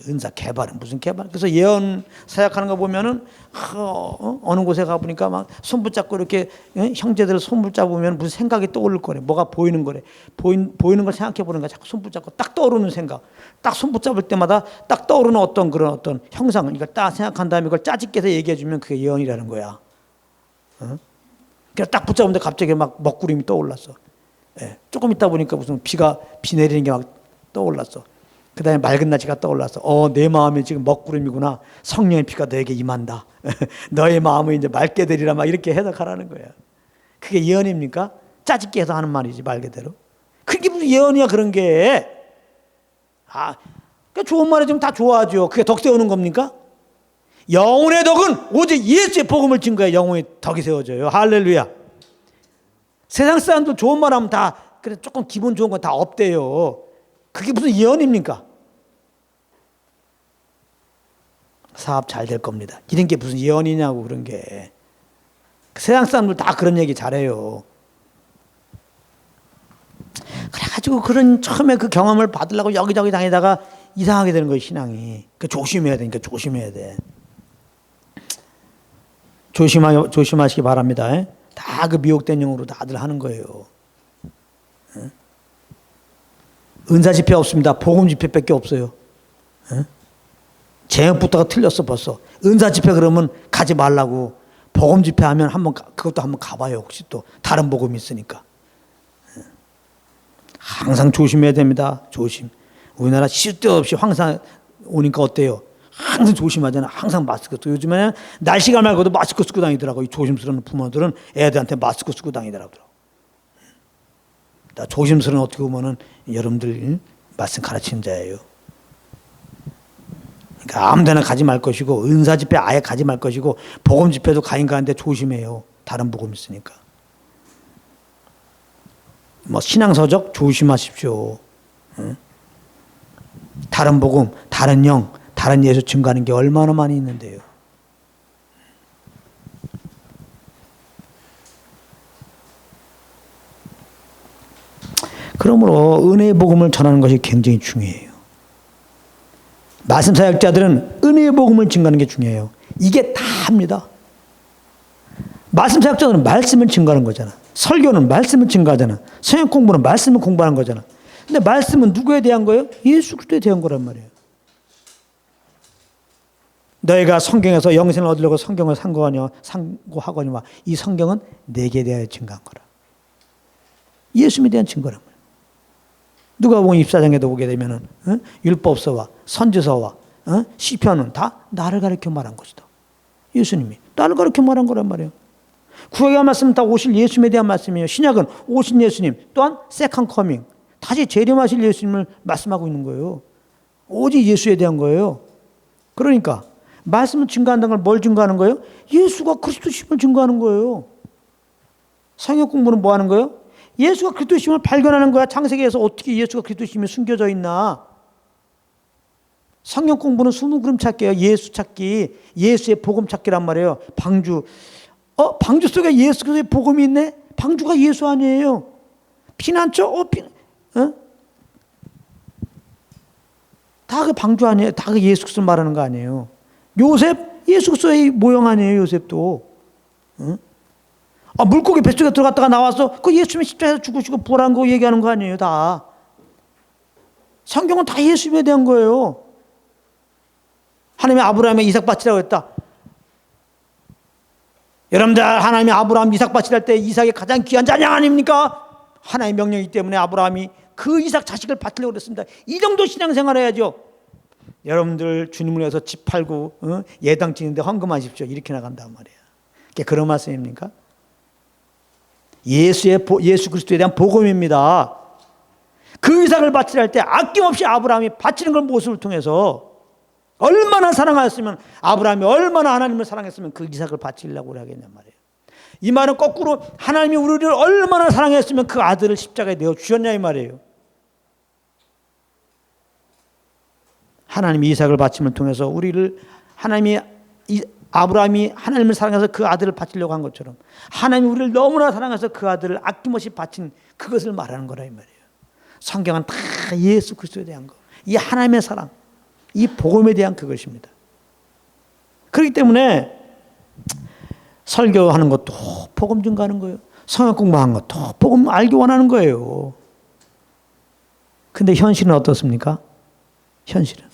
은사 개발은 무슨 개발? 그래서 예언 사역하는 거 보면은 어느 곳에 가 보니까 막 손 붙잡고 이렇게 형제들 손 붙잡으면 무슨 생각이 떠오를 거래. 뭐가 보이는 거래. 보이는 걸 생각해 보는 거야. 자꾸 손 붙잡고 딱 떠오르는 생각. 딱 손 붙잡을 때마다 딱 떠오르는 어떤 형상. 이걸 딱 생각한 다음에 이걸 짜집게 얘기해 주면 그게 예언이라는 거야. 그냥 딱 붙잡는데 갑자기 막 먹구름이 떠올랐어. 예. 조금 있다 보니까 무슨 비 내리는 게 막 떠올랐어. 그 다음에 맑은 날씨가 떠올랐어. 내 마음이 지금 먹구름이구나. 성령의 피가 너에게 임한다. 너의 마음을 이제 맑게 되리라. 막 이렇게 해석하라는 거야. 그게 예언입니까? 짜집게 해서 하는 말이지, 말 그대로. 그게 무슨 예언이야, 그런 게. 그러니까 좋은 말이 좀 다 좋아하죠. 그게 덕 세우는 겁니까? 영혼의 덕은 오직 예수의 복음을 증거해 영혼의 덕이 세워져요. 할렐루야. 세상 사람들 좋은 말 하면 다, 그래, 조금 기분 좋은 건 다 업돼요. 그게 무슨 예언입니까? 사업 잘 될 겁니다. 이런 게 무슨 예언이냐고, 그런 게. 세상 사람들 다 그런 얘기 잘해요. 그래가지고 그래가지고 그런 처음에 그 경험을 받으려고 여기저기 다니다가 이상하게 되는 거예요, 신앙이. 그 조심해야 되니까 조심해야 돼. 조심하시기 바랍니다. 다 그 미혹된 영으로 다들 하는 거예요. 은사 집회 없습니다. 복음 집회밖에 없어요. 제목부터가 틀렸어 벌써. 은사 집회 그러면 가지 말라고. 복음 집회 하면 그것도 한번 가봐요. 혹시 또 다른 복음이 있으니까. 항상 조심해야 됩니다. 조심. 우리나라 쓸데없이 황사 오니까 어때요? 항상 조심하잖아. 항상 마스크 쓰고. 요즘에는 날씨가 맑아도 마스크 쓰고 다니더라고요. 조심스러운 부모들은 애들한테 마스크 쓰고 다니더라고요. 조심스러운 어떻게 보면은 여러분들 말씀 가르치는 자예요. 그러니까 아무데나 가지 말 것이고 은사 집회 아예 가지 말 것이고 복음 집회도 가긴 가는데 조심해요. 다른 복음 있으니까. 뭐 신앙서적 조심하십시오. 다른 복음, 다른 영, 다른 예수 증거하는 게 얼마나 많이 있는데요. 그러므로 은혜의 복음을 전하는 것이 굉장히 중요해요. 말씀 사역자들은 은혜의 복음을 증거하는 게 중요해요. 이게 다 합니다. 말씀 사역자들은 말씀을 증거하는 거잖아. 설교는 말씀을 증거하잖아. 성경 공부는 말씀을 공부하는 거잖아. 근데 말씀은 누구에 대한 거예요? 예수 그리스도에 대한 거란 말이에요. 너희가 성경에서 영생을 얻으려고 성경을 상고하거니와 이 성경은 내게 대하여 증거한 거라. 예수님에 대한 증거란 말이에요. 누가복음 24장에도 보게 되면은 율법서와 선지서와 시편은 다 나를 가리켜 말한 것이다. 예수님이 나를 가리켜 말한 거란 말이에요. 구약의 말씀은 다 오실 예수님에 대한 말씀이에요. 신약은 오신 예수님 또한 세컨 커밍 다시 재림하실 예수님을 말씀하고 있는 거예요. 오직 예수에 대한 거예요. 그러니까 말씀을 증거한다는 걸 뭘 증거하는 거예요? 예수가 그리스도심을 증거하는 거예요. 성경 공부는 뭐 하는 거예요? 예수가 그리스도심을 발견하는 거야. 창세기에서 어떻게 예수가 그리스도심이 숨겨져 있나. 성경 공부는 숨은 그림 찾기예요. 예수 찾기, 예수의 복음 찾기란 말이에요. 방주. 방주 속에 예수 그리스도의 복음이 있네? 방주가 예수 아니에요. 피난처? 다 그 방주 아니에요. 다 그 예수 그리스도 말하는 거 아니에요. 요셉? 예수 그리스도의 모형 아니에요. 요셉도. 물고기 뱃속에 들어갔다가 나와서 그 예수님이 십자가에서 죽으시고 부활한 거 얘기하는 거 아니에요. 다. 성경은 다 예수님에 대한 거예요. 하나님이 아브라함의 이삭 바치라고 했다. 여러분들 하나님이 아브라함 이삭 바치랄 때 이삭이 가장 귀한 자녀 아닙니까? 하나님의 명령이기 때문에 아브라함이 그 이삭 자식을 바치려고 그랬습니다. 이 정도 신앙생활 해야죠. 여러분들 주님을 위해서 집 팔고 예당 치는데 헌금하십시오. 이렇게 나간단 말이에요. 그게 그런 말씀입니까? 예수 그리스도에 대한 복음입니다. 그 이삭을 바치려 할 때 아낌없이 아브라함이 바치는 걸 모습을 통해서 얼마나 사랑하였으면 아브라함이 얼마나 하나님을 사랑했으면 그 이삭을 바치려고 하겠냔 말이에요. 이 말은 거꾸로 하나님이 우리를 얼마나 사랑했으면 그 아들을 십자가에 내어 주셨냐 이 말이에요. 하나님이 이삭을 바침을 통해서 우리를 아브라함이 하나님을 사랑해서 그 아들을 바치려고 한 것처럼 하나님이 우리를 너무나 사랑해서 그 아들을 아낌없이 바친 그것을 말하는 거라 이 말이에요. 성경은 다 예수 그리스도에 대한 거, 이 하나님의 사랑, 이 복음에 대한 그것입니다. 그렇기 때문에 설교하는 것도 복음 증거하는 거예요. 성경 공부하는 것도 복음 알기 원하는 거예요. 근데 현실은 어떻습니까? 현실은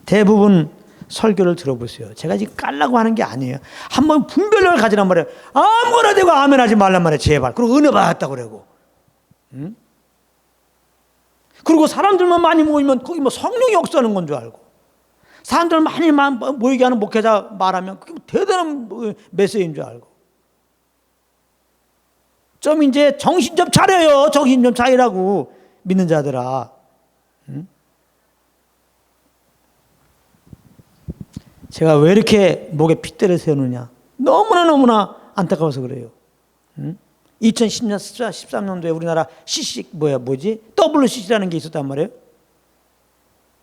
대부분 설교를 들어보세요. 제가 지금 깔라고 하는 게 아니에요. 한번 분별력을 가지란 말이에요. 아무거나 대고 아멘 하지 말란 말이에요. 제발. 그리고 은혜 받았다고 그러고. 그리고 사람들만 많이 모이면 거기 뭐 성령이 역사하는 건 줄 알고. 사람들 많이 모이게 하는 목회자 말하면 그게 대단한 메시지인 줄 알고. 좀 이제 정신 좀 차려요. 정신 좀 차리라고. 믿는 자들아. 제가 왜 이렇게 목에 핏대를 세우느냐. 너무나 안타까워서 그래요. 2010년, 13년도에 우리나라 WCC라는 게 있었단 말이에요.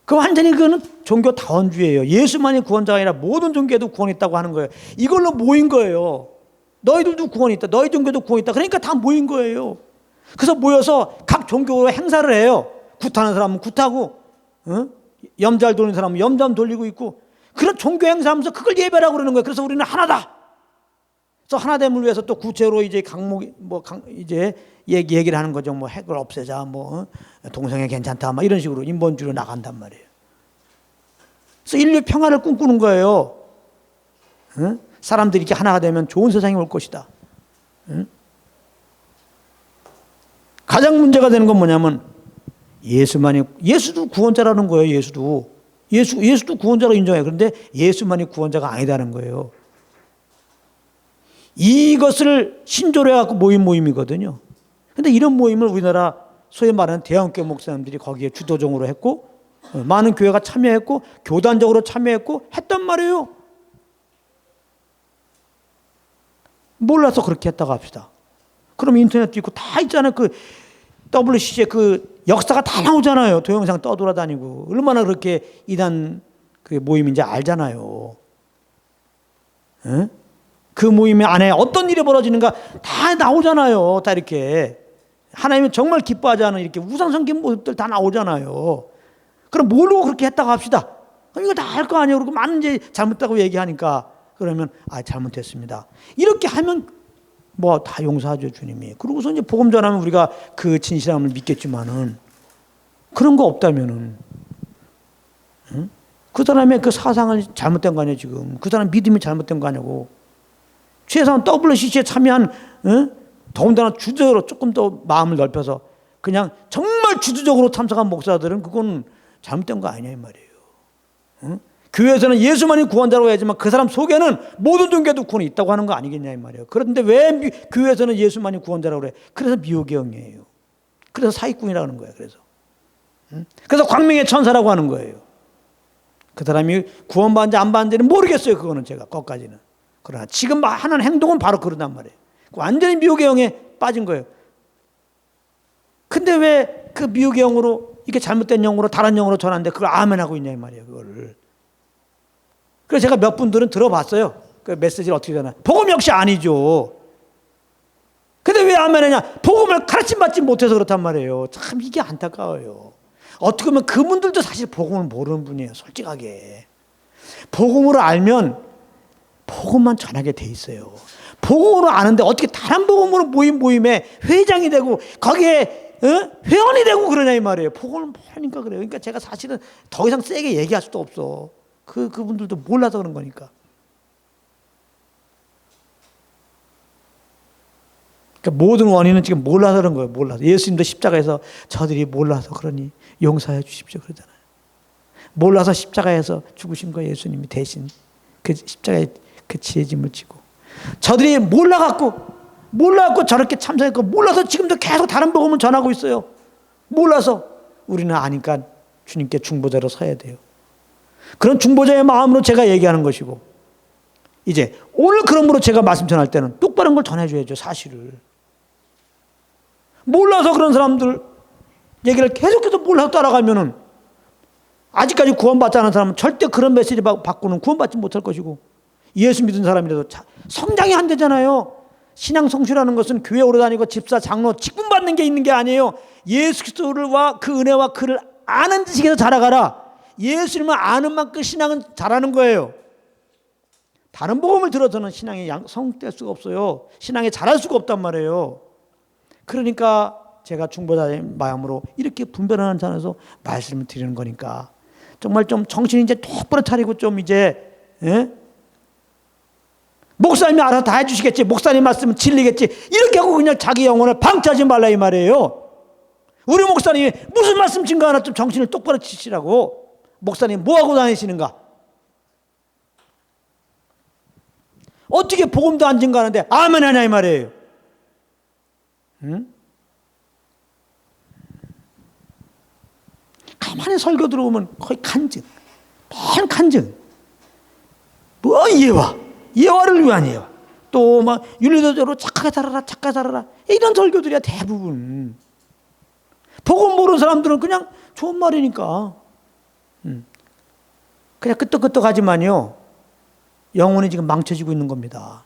그 완전히 그거는 종교 다원주의예요. 예수만이 구원자가 아니라 모든 종교에도 구원이 있다고 하는 거예요. 이걸로 모인 거예요. 너희들도 구원이 있다. 너희 종교도 구원이 있다. 그러니까 다 모인 거예요. 그래서 모여서 각 종교로 행사를 해요. 굿하는 사람은 굿하고, 염잘 돌리는 사람은 염잘 돌리고 있고, 그런 종교 행사하면서 그걸 예배라고 그러는 거예요. 그래서 우리는 하나다. 그래서 하나됨을 위해서 또 구체로 이제 이제 얘기를 하는 거죠. 뭐 핵을 없애자, 뭐 동성애 괜찮다, 막 이런 식으로 인본주의로 나간단 말이에요. 그래서 인류 평화를 꿈꾸는 거예요. 사람들이 이렇게 하나가 되면 좋은 세상이 올 것이다. 가장 문제가 되는 건 뭐냐면 예수도 구원자라는 거예요. 예수도 구원자로 인정해요. 그런데 예수만이 구원자가 아니다는 거예요. 이것을 신조로 해갖고 모인 모임이거든요. 그런데 이런 모임을 우리나라 소위 말하는 대형교회 목사님들이 거기에 주도적으로 했고, 많은 교회가 참여했고, 교단적으로 참여했고 했단 말이에요. 몰라서 그렇게 했다고 합시다. 그럼 인터넷도 있고 다 있잖아요. 그 WCC의 그 역사가 다 나오잖아요. 동영상 떠돌아다니고. 얼마나 그렇게 이단 그 모임인지 알잖아요. 그 모임 안에 어떤 일이 벌어지는가 다 나오잖아요. 다 이렇게. 하나님이 정말 기뻐하지 않은 이렇게 우상 섬긴 모습들 다 나오잖아요. 그럼 모르고 그렇게 했다고 합시다. 그럼 이거 다 알 거 아니에요. 그리고 많은 이제 잘못했다고 얘기하니까 그러면 잘못했습니다. 이렇게 하면 뭐 다 용서하죠, 주님이. 그러고서 이제 복음 전하면 우리가 그 진실함을 믿겠지만은 그런 거 없다면은 그 사람의 그 사상은 잘못된 거 아니에요, 지금. 그 사람 믿음이 잘못된 거 아니고. 최소한 WCC에 참여한 더군다나 주도적으로 조금 더 마음을 넓혀서 그냥 정말 주도적으로 참석한 목사들은 그건 잘못된 거 아니냐 이 말이에요. 교회에서는 예수만이 구원자라고 해야지만 그 사람 속에는 모든 종교도 구원이 있다고 하는 거 아니겠냐 이 말이에요. 그런데 왜 교회에서는 예수만이 구원자라고 그래? 그래서 미혹의형이에요. 그래서 사기꾼이라고 하는 거예요. 그래서 광명의 천사라고 하는 거예요. 그 사람이 구원받는지 안 받는지는 모르겠어요. 그거는 제가 거기까지는. 그러나 지금 하는 행동은 바로 그런단 말이에요. 완전히 미혹의 영에 빠진 거예요. 근데 왜 그 미혹의 영으로 이게 잘못된 영으로 다른 영으로 전하는데 그걸 아멘하고 있냐 이 말이에요. 그거를. 그래서 제가 몇 분들은 들어봤어요. 그 메시지를 어떻게 전하. 복음 역시 아니죠. 근데 왜 아멘하냐? 복음을 가르침받지 못해서 그렇단 말이에요. 참 이게 안타까워요. 어떻게 보면 그분들도 사실 복음을 모르는 분이에요. 솔직하게. 복음으로 알면 복음만 전하게 돼 있어요. 복음으로 아는데 어떻게 다른 복음으로 모임에 회장이 되고 거기에 회원이 되고 그러냐 이 말이에요. 복음을 모르니까 그래요. 그러니까 제가 사실은 더 이상 세게 얘기할 수도 없어. 그분들도 몰라서 그런 거니까. 그러니까 모든 원인은 지금 몰라서 그런 거예요. 몰라서. 예수님도 십자가에서 저들이 몰라서 그러니 용서해 주십시오 그러잖아요. 몰라서 십자가에서 죽으신 거예요. 예수님이 대신 그 십자가에 그 지혜 짐을 지고. 저들이 몰라갖고 저렇게 참석했고 몰라서 지금도 계속 다른 복음을 전하고 있어요. 몰라서. 우리는 아니까 주님께 중보자로 서야 돼요. 그런 중보자의 마음으로 제가 얘기하는 것이고, 이제 오늘 그러므로 제가 말씀 전할 때는 똑바른 걸 전해줘야죠. 사실을. 몰라서 그런 사람들 얘기를 계속해서 몰라서 따라가면은 아직까지 구원받지 않은 사람은 절대 그런 메시지 받고는 구원받지 못할 것이고, 예수 믿은 사람이라도 성장이 안 되잖아요. 신앙 성취라는 것은 교회 오래 다니고 집사, 장로, 직분 받는 게 있는 게 아니에요. 예수 그리스도와 그 은혜와 그를 아는 지식에서 자라가라. 예수님을 아는 만큼 신앙은 자라는 거예요. 다른 복음을 들어서는 신앙이 성될 수가 없어요. 신앙이 자랄 수가 없단 말이에요. 그러니까 제가 중보자의 마음으로 이렇게 분별하는 자에서 말씀을 드리는 거니까 정말 좀 정신 이제 똑바로 차리고 좀 이제 목사님이 알아서 다 해주시겠지. 목사님 말씀은 진리겠지. 이렇게 하고 그냥 자기 영혼을 방치하지 말라 이 말이에요. 우리 목사님이 무슨 말씀 증거하나 좀 정신을 똑바로 치시라고. 목사님 뭐하고 다니시는가? 어떻게 복음도 안 증거하는데 아멘 하냐 이 말이에요. 가만히 설교 들어오면 거의 간증. 맨 간증. 뭐 예화를 위한 예화. 또 막 윤리도적으로 착하게 살아라. 이런 설교들이야 대부분. 복음 모르는 사람들은 그냥 좋은 말이니까. 그냥 끄떡끄떡하지만요. 영혼이 지금 망쳐지고 있는 겁니다.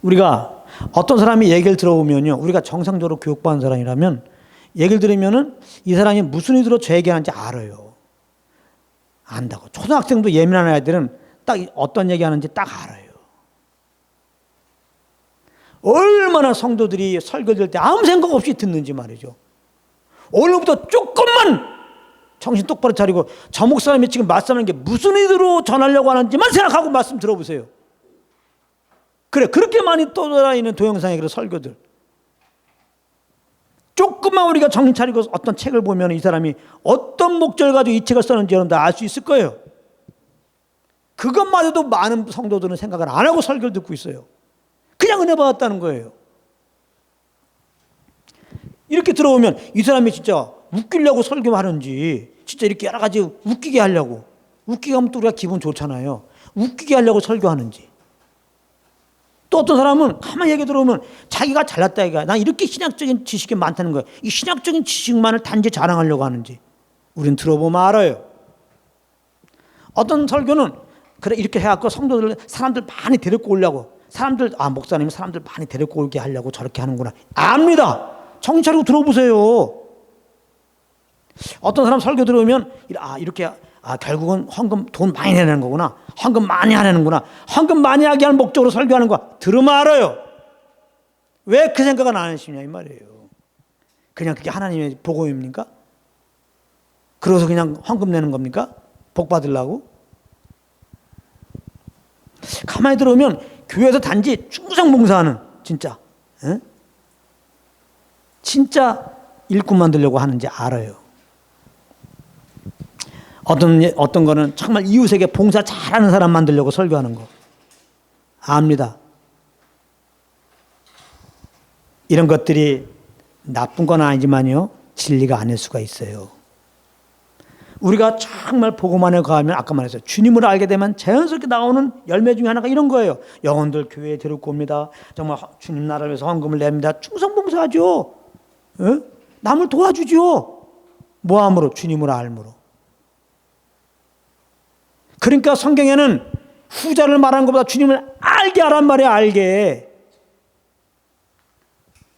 우리가 어떤 사람이 얘기를 들어보면요, 우리가 정상적으로 교육받은 사람이라면 얘기를 들으면은 이 사람이 무슨 의도로 저 얘기하는지 알아요. 안다고. 초등학생도 예민한 아이들은 딱 어떤 얘기하는지 딱 알아요. 얼마나 성도들이 설교 들을 때 아무 생각 없이 듣는지 말이죠. 오늘부터 조금만 정신 똑바로 차리고 저 목사님이 지금 말씀하는 게 무슨 의도로 전하려고 하는지만 생각하고 말씀 들어보세요. 그래, 그렇게 많이 떠돌아있는 동영상의 그런 설교들. 조금만 우리가 정신 차리고 어떤 책을 보면 이 사람이 어떤 목적을 가지고 이 책을 썼는지 여러분들 알 수 있을 거예요. 그것마저도 많은 성도들은 생각을 안 하고 설교를 듣고 있어요. 그냥 은혜 받았다는 거예요. 이렇게 들어오면 이 사람이 진짜 웃기려고 설교하는지 진짜 이렇게 여러 가지 웃기게 하려고, 웃기게 하면 또 우리가 기분 좋잖아요. 웃기게 하려고 설교하는지. 또 어떤 사람은 가만히 얘기 들어오면 자기가 잘났다 이거야. 난 이렇게 신학적인 지식이 많다는 거야. 이 신학적인 지식만을 단지 자랑하려고 하는지 우리는 들어보면 알아요. 어떤 설교는 그래 이렇게 해갖고 성도들 사람들 많이 데리고 오려고, 사람들 목사님이 사람들 많이 데리고 오게 하려고 저렇게 하는구나. 압니다. 정신 차리고 들어보세요. 어떤 사람 설교 들어오면 이렇게 결국은 헌금 돈 많이 내는 거구나. 헌금 많이 하려는구나. 헌금 많이 하게 하는 목적으로 설교하는 거야. 들으면 알아요. 왜 그 생각은 안 하시냐 이 말이에요. 그냥 그게 하나님의 복음입니까? 그래서 그냥 헌금 내는 겁니까? 복 받으려고? 가만히 들어오면 교회에서 단지 충성 봉사하는 진짜 진짜 일꾼 만들려고 하는지 알아요. 어떤 거는 정말 이웃에게 봉사 잘하는 사람 만들려고 설교하는 거 압니다. 이런 것들이 나쁜 건 아니지만요, 진리가 아닐 수가 있어요. 우리가 정말 복음 안에 거하면 아까 말했어요. 주님을 알게 되면 자연스럽게 나오는 열매 중에 하나가 이런 거예요. 영혼들 교회에 데리고 옵니다. 정말 주님 나라를 위해서 헌금을 냅니다. 충성봉사하죠. 남을 도와주죠. 뭐함으로? 주님을 알므로. 그러니까 성경에는 후자를 말하는 것보다 주님을 알게 하란 말이야. 알게.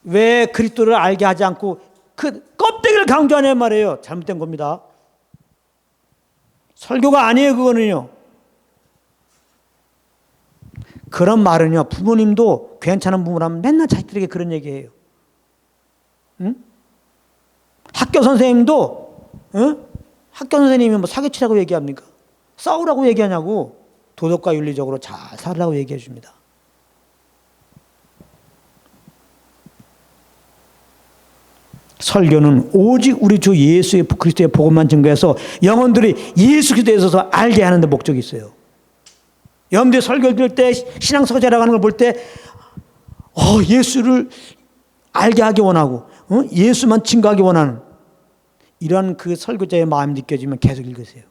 왜 그리스도를 알게 하지 않고 그 껍데기를 강조하냐 말이에요. 잘못된 겁니다. 설교가 아니에요. 그거는요. 그런 말은요, 부모님도 괜찮은 부모라면 맨날 자식들에게 그런 얘기해요. 응? 학교 선생님도 학교 선생님이 뭐 사기치라고 얘기합니까? 싸우라고 얘기하냐고. 도덕과 윤리적으로 잘 살라고 얘기해 줍니다. 설교는 오직 우리 주 예수의 그리스도의 복음만 증거해서 영혼들이 예수 그리스도에 있어서 알게 하는 데 목적이 있어요. 여러분들이 설교 들을 때 신앙서가 자라가는 걸 볼 때 예수를 알게 하기 원하고 예수만 증거하기 원하는 이런 그 설교자의 마음이 느껴지면 계속 읽으세요.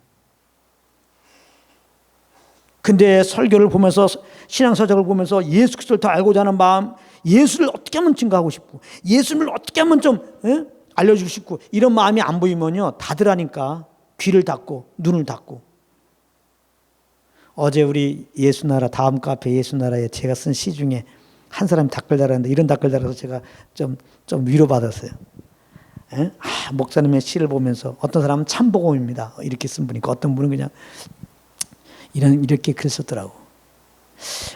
근데 설교를 보면서 신앙서적을 보면서 예수 그리스도를 더 알고자 하는 마음, 예수를 어떻게 하면 증거하고 싶고 예수를 어떻게 하면 좀 알려주고 싶고 이런 마음이 안 보이면요, 다들 하니까 귀를 닫고 눈을 닫고. 어제 우리 예수나라 다음 카페 예수나라에 제가 쓴 시 중에 한 사람이 댓글 달았는데 이런 댓글 달아서 제가 좀 위로받았어요. 목사님의 시를 보면서 어떤 사람은 참복음입니다 이렇게 쓴 분이 있고 어떤 분은 그냥 이렇게 글 썼더라고.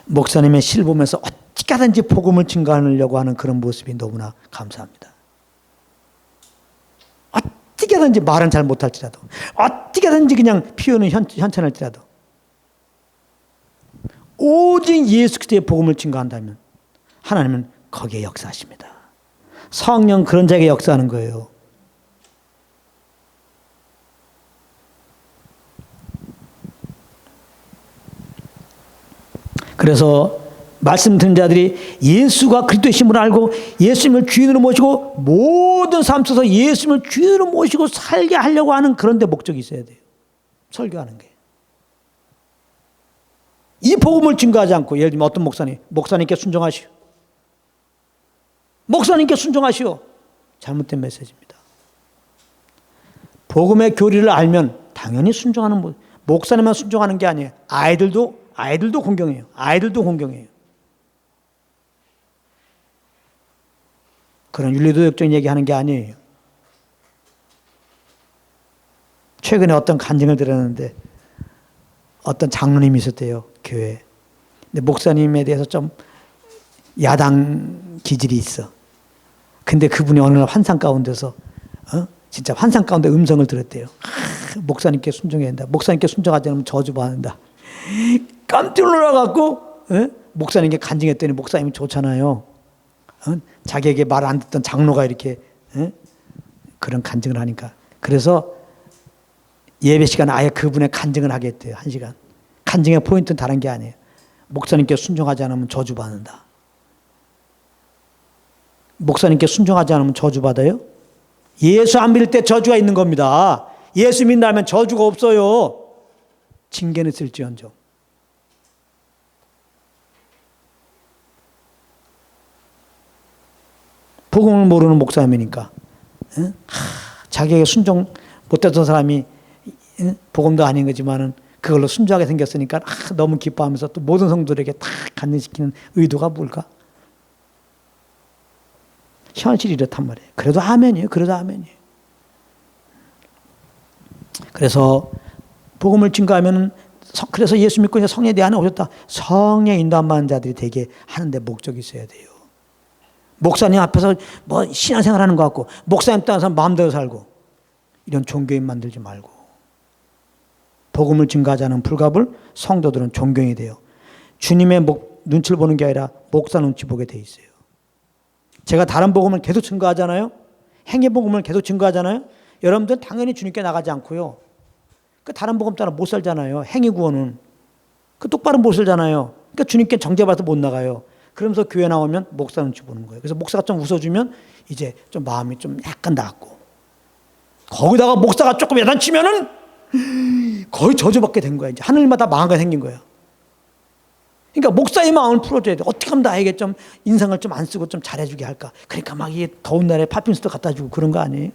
목사님의 시를 보면서 어떻게 하든지 복음을 증거하려고 하는 그런 모습이 너무나 감사합니다. 어떻게 하든지 말은 잘 못할지라도 어떻게 하든지 그냥 표현은 현천할지라도 오직 예수 그리스도의 복음을 증거한다면 하나님은 거기에 역사하십니다. 성령 그런 자에게 역사하는 거예요. 그래서 말씀 듣는 자들이 예수가 그리스도의 심을 알고 예수님을 주인으로 모시고 모든 삶 속에서 예수님을 주인으로 모시고 살게 하려고 하는 그런 데 목적이 있어야 돼요. 설교하는 게. 이 복음을 증거하지 않고 예를 들면 어떤 목사님께 순종하시오. 목사님께 순종하시오. 잘못된 메시지입니다. 복음의 교리를 알면 당연히 순종하는 목사님만 순종하는 게 아니에요. 아이들도 공경해요. 아이들도 공경해요. 그런 윤리도덕적인 얘기하는 게 아니에요. 최근에 어떤 간증을 들었는데 어떤 장로님이 있었대요, 교회에. 근데 목사님에 대해서 좀 야당 기질이 있어. 근데 그분이 어느 날 환상 가운데서 진짜 환상 가운데 음성을 들었대요. 목사님께 순종해야 한다. 목사님께 순종하지 않으면 저주받는다. 깜짝 놀라갖고 목사님께 간증했더니 목사님이 좋잖아요. 자기에게 말 안 듣던 장로가 이렇게 그런 간증을 하니까. 그래서 예배 시간에 아예 그분의 간증을 하겠대요. 1시간. 간증의 포인트는 다른 게 아니에요. 목사님께 순종하지 않으면 저주받는다. 목사님께 순종하지 않으면 저주받아요? 예수 안 믿을 때 저주가 있는 겁니다. 예수 믿는다면 저주가 없어요. 징계는 쓸지언정. 복음을 모르는 목사님이니까 자기에게 순종 못했던 사람이 복음도 아닌 거지만은 그걸로 순종하게 생겼으니까 너무 기뻐하면서 또 모든 성도들에게 다 간증시키는 의도가 뭘까? 현실이 이렇단 말이에요. 그래도 아멘이에요. 그래도 아멘이에요. 그래서 복음을 증거하면은 그래서 예수 믿고 이제 성령에 대한 오셨다. 성령 인도하는 자들이 되게 하는데 목적이 있어야 돼요. 목사님 앞에서 뭐 신앙생활 하는 것 같고 목사님 따라서 마음대로 살고 이런 종교인 만들지 말고 복음을 증거하자는 불갑을 성도들은 존경이 돼요. 주님의 눈치를 보는 게 아니라 목사 눈치 보게 돼 있어요. 제가 다른 복음을 계속 증거하잖아요. 행위 복음을 계속 증거하잖아요. 여러분들은 당연히 주님께 나가지 않고요. 그 다른 복음 따라 못 살잖아요. 행위 구원은. 그 똑바로 못 살잖아요. 그러니까 주님께 정죄받아서 못 나가요. 그러면서 교회 나오면 목사 눈치 보는 거예요. 그래서 목사가 좀 웃어주면 이제 좀 마음이 좀 약간 낫고. 거기다가 목사가 조금 야단치면은 거의 저주받게 된 거야. 이제 하늘마다 망하게 생긴 거야. 그러니까 목사의 마음을 풀어줘야 돼. 어떻게 하면 나에게 좀 인상을 좀 안 쓰고 좀 잘해주게 할까. 그러니까 막 이게 더운 날에 팥빙수도 갖다 주고 그런 거 아니에요?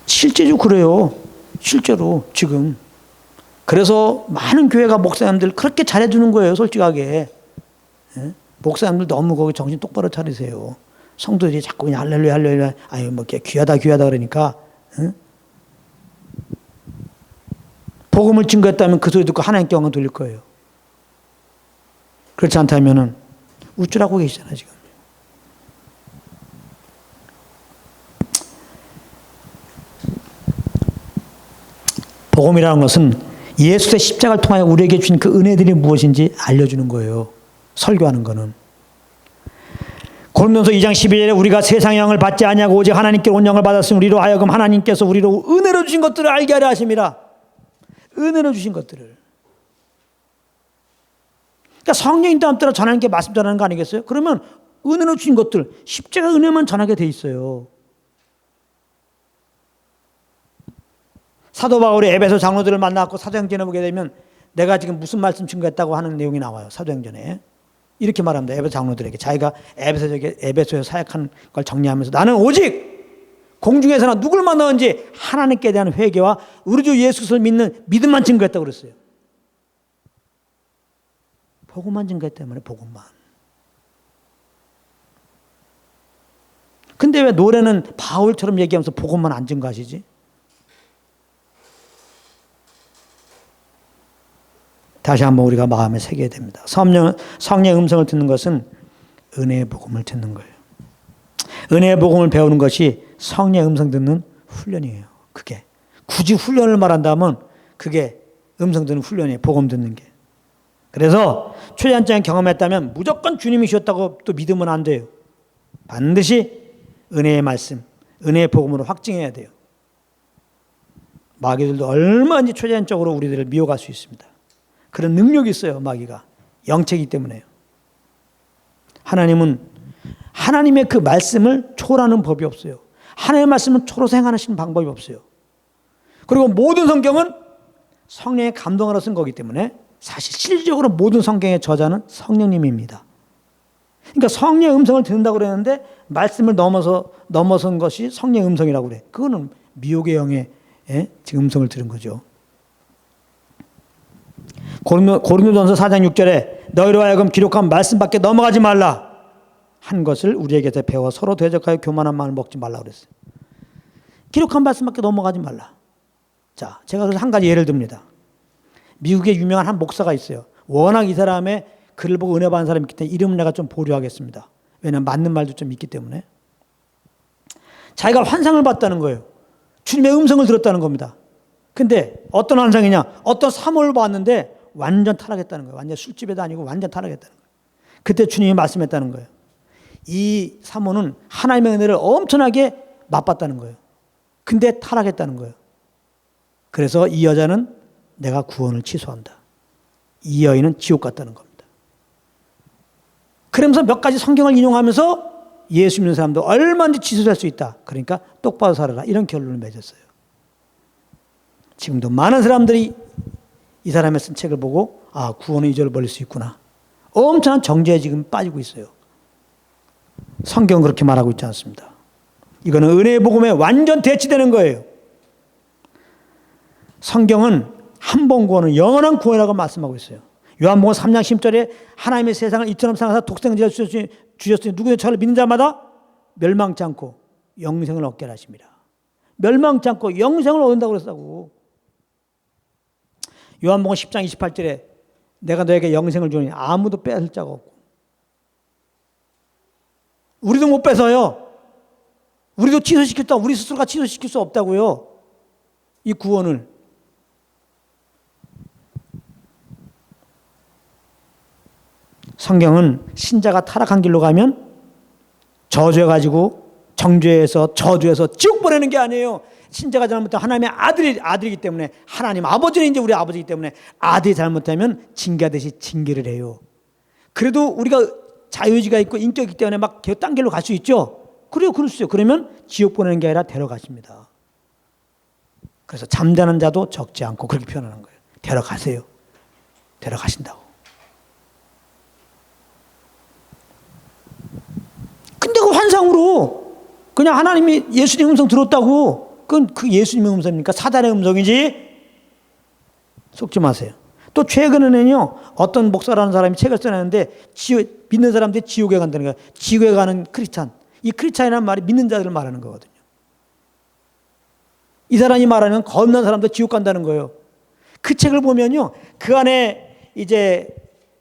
실제로 그래요. 실제로 지금. 그래서 많은 교회가 목사님들 그렇게 잘해주는 거예요. 솔직하게. 목사님들 너무 거기 정신 똑바로 차리세요. 성도들이 자꾸 그냥 할렐루야 할렐루야 아니 뭐 귀하다 그러니까 복음을 증거했다면 그 소리 듣고 하나님께 영광 돌릴 거예요. 그렇지 않다면은 우쭐하고 계시잖아요 지금. 복음이라는 것은 예수의 십자가를 통하여 우리에게 주신 그 은혜들이 무엇인지 알려주는 거예요. 설교하는 거는. 고린도서 2장 12절에 우리가 세상의 영을 받지 아니하고 오직 하나님께 온 영을 받았으니 우리로 하여금 하나님께서 우리로 은혜로 주신 것들을 알게 하려 하심이라. 은혜로 주신 것들을. 그러니까 성령인 다음 따라 전하는 게 말씀 전하는 거 아니겠어요? 그러면 은혜로 주신 것들, 십자가 은혜만 전하게 돼 있어요. 사도 바울이 에베소 장로들을 만나고 사도행전에 보게 되면 내가 지금 무슨 말씀 증거했다고 하는 내용이 나와요. 사도행전에. 이렇게 말합니다. 에베소 장로들에게. 자기가 에베소에 사역한 걸 정리하면서 나는 오직 공중에서나 누굴 만나든지 하나님께 대한 회개와 우리 주 예수 그리스도를 믿는 믿음만 증거했다고 그랬어요. 복음만 증거했단 말이에요. 복음만. 근데 왜 노래는 바울처럼 얘기하면서 복음만 안 증거하시지? 다시 한번 우리가 마음에 새겨야 됩니다. 성령의 음성을 듣는 것은 은혜의 복음을 듣는 거예요. 은혜의 복음을 배우는 것이 성령의 음성 듣는 훈련이에요. 그게 굳이 훈련을 말한다면 그게 음성 듣는 훈련이에요. 복음 듣는 게. 그래서 초자연적인 경험했다면 무조건 주님이 주셨다고 또 믿으면 안 돼요. 반드시 은혜의 말씀, 은혜의 복음으로 확증해야 돼요. 마귀들도 얼마든지 초자연적으로 우리들을 미혹할 수 있습니다. 그런 능력이 있어요. 마귀가. 영체이기 때문에요. 하나님은 하나님의 그 말씀을 초월하는 법이 없어요. 하나님의 말씀은 초로서 행하시는 방법이 없어요. 그리고 모든 성경은 성령의 감동으로 쓴 거기 때문에 사실 실질적으로 모든 성경의 저자는 성령님입니다. 그러니까 성령의 음성을 듣는다고 그랬는데 말씀을 넘어선 것이 성령의 음성이라고 그래. 그거는 미혹의 영의 지금 음성을 들은 거죠. 고린도전서 4장 6절에 너희로 하여금 기록한 말씀밖에 넘어가지 말라 한 것을 우리에게서 배워 서로 대적하여 교만한 마음을 먹지 말라 그랬어요. 기록한 말씀밖에 넘어가지 말라. 자, 제가 그래서 한 가지 예를 듭니다. 미국에 유명한 한 목사가 있어요. 워낙 이 사람의 글을 보고 은혜 받은 사람이 있기 때문에 이름은 내가 좀 보류하겠습니다. 왜냐하면 맞는 말도 좀 있기 때문에. 자기가 환상을 봤다는 거예요. 주님의 음성을 들었다는 겁니다. 근데 어떤 환상이냐? 어떤 사모를 봤는데 완전 타락했다는 거예요. 완전 술집에 다니고 완전 타락했다는 거예요. 그때 주님이 말씀했다는 거예요. 이 사모는 하나님의 은혜를 엄청나게 맛봤다는 거예요. 근데 타락했다는 거예요. 그래서 이 여자는 내가 구원을 취소한다. 이 여인은 지옥 갔다는 겁니다. 그러면서 몇 가지 성경을 인용하면서 예수 믿는 사람도 얼마든지 취소할 수 있다. 그러니까 똑바로 살아라. 이런 결론을 맺었어요. 지금도 많은 사람들이 이 사람의 쓴 책을 보고 아, 구원의 유저를 벌릴 수 있구나. 엄청난 정죄에 지금 빠지고 있어요. 성경은 그렇게 말하고 있지 않습니다. 이거는 은혜의 복음에 완전 대치되는 거예요. 성경은 한 번 구원은 영원한 구원이라고 말씀하고 있어요. 요한복음 3장 10절에 하나님의 세상을 이처럼 사랑하사 독생자를 주셨으니 누구든 저를 믿는 자마다 멸망치 않고 영생을 얻게 하십니다. 멸망치 않고 영생을 얻는다고 그랬다고. 요한복음 10장 28절에 내가 너에게 영생을 주니 아무도 뺏을 자가 없고. 우리도 못 뺏어요. 우리도 취소시켰다. 우리 스스로가 취소시킬 수 없다고요. 이 구원을. 성경은 신자가 타락한 길로 가면 저주해가지고 정죄해서 저주해서 지옥 보내는 게 아니에요. 신자가 잘못하면 하나님의 아들이기 때문에 하나님 아버지는 이제 우리 아버지이기 때문에 아들이 잘못하면 징계하듯이 징계를 해요. 그래도 우리가 자유의지가 있고 인격이 있기 때문에 막 딴 길로 갈 수 있죠. 그래요, 그럴 수 있어요. 그러면 지옥 보내는 게 아니라 데려가십니다. 그래서 잠자는 자도 적지 않고 그렇게 표현하는 거예요. 데려가세요. 데려가신다고. 근데 그 환상으로 그냥 하나님이 예수님 음성 들었다고 그건 그 예수님의 음성입니까? 사단의 음성이지? 속지 마세요. 또 최근에는요 어떤 목사라는 사람이 책을 써냈는데 믿는 사람들이 지옥에 간다는 거예요. 지옥에 가는 크리스찬. 이 크리스찬이라는 말이 믿는 자들을 말하는 거거든요. 이 사람이 말하는 거듭난 사람도 지옥 간다는 거예요. 그 책을 보면요 그 안에 이제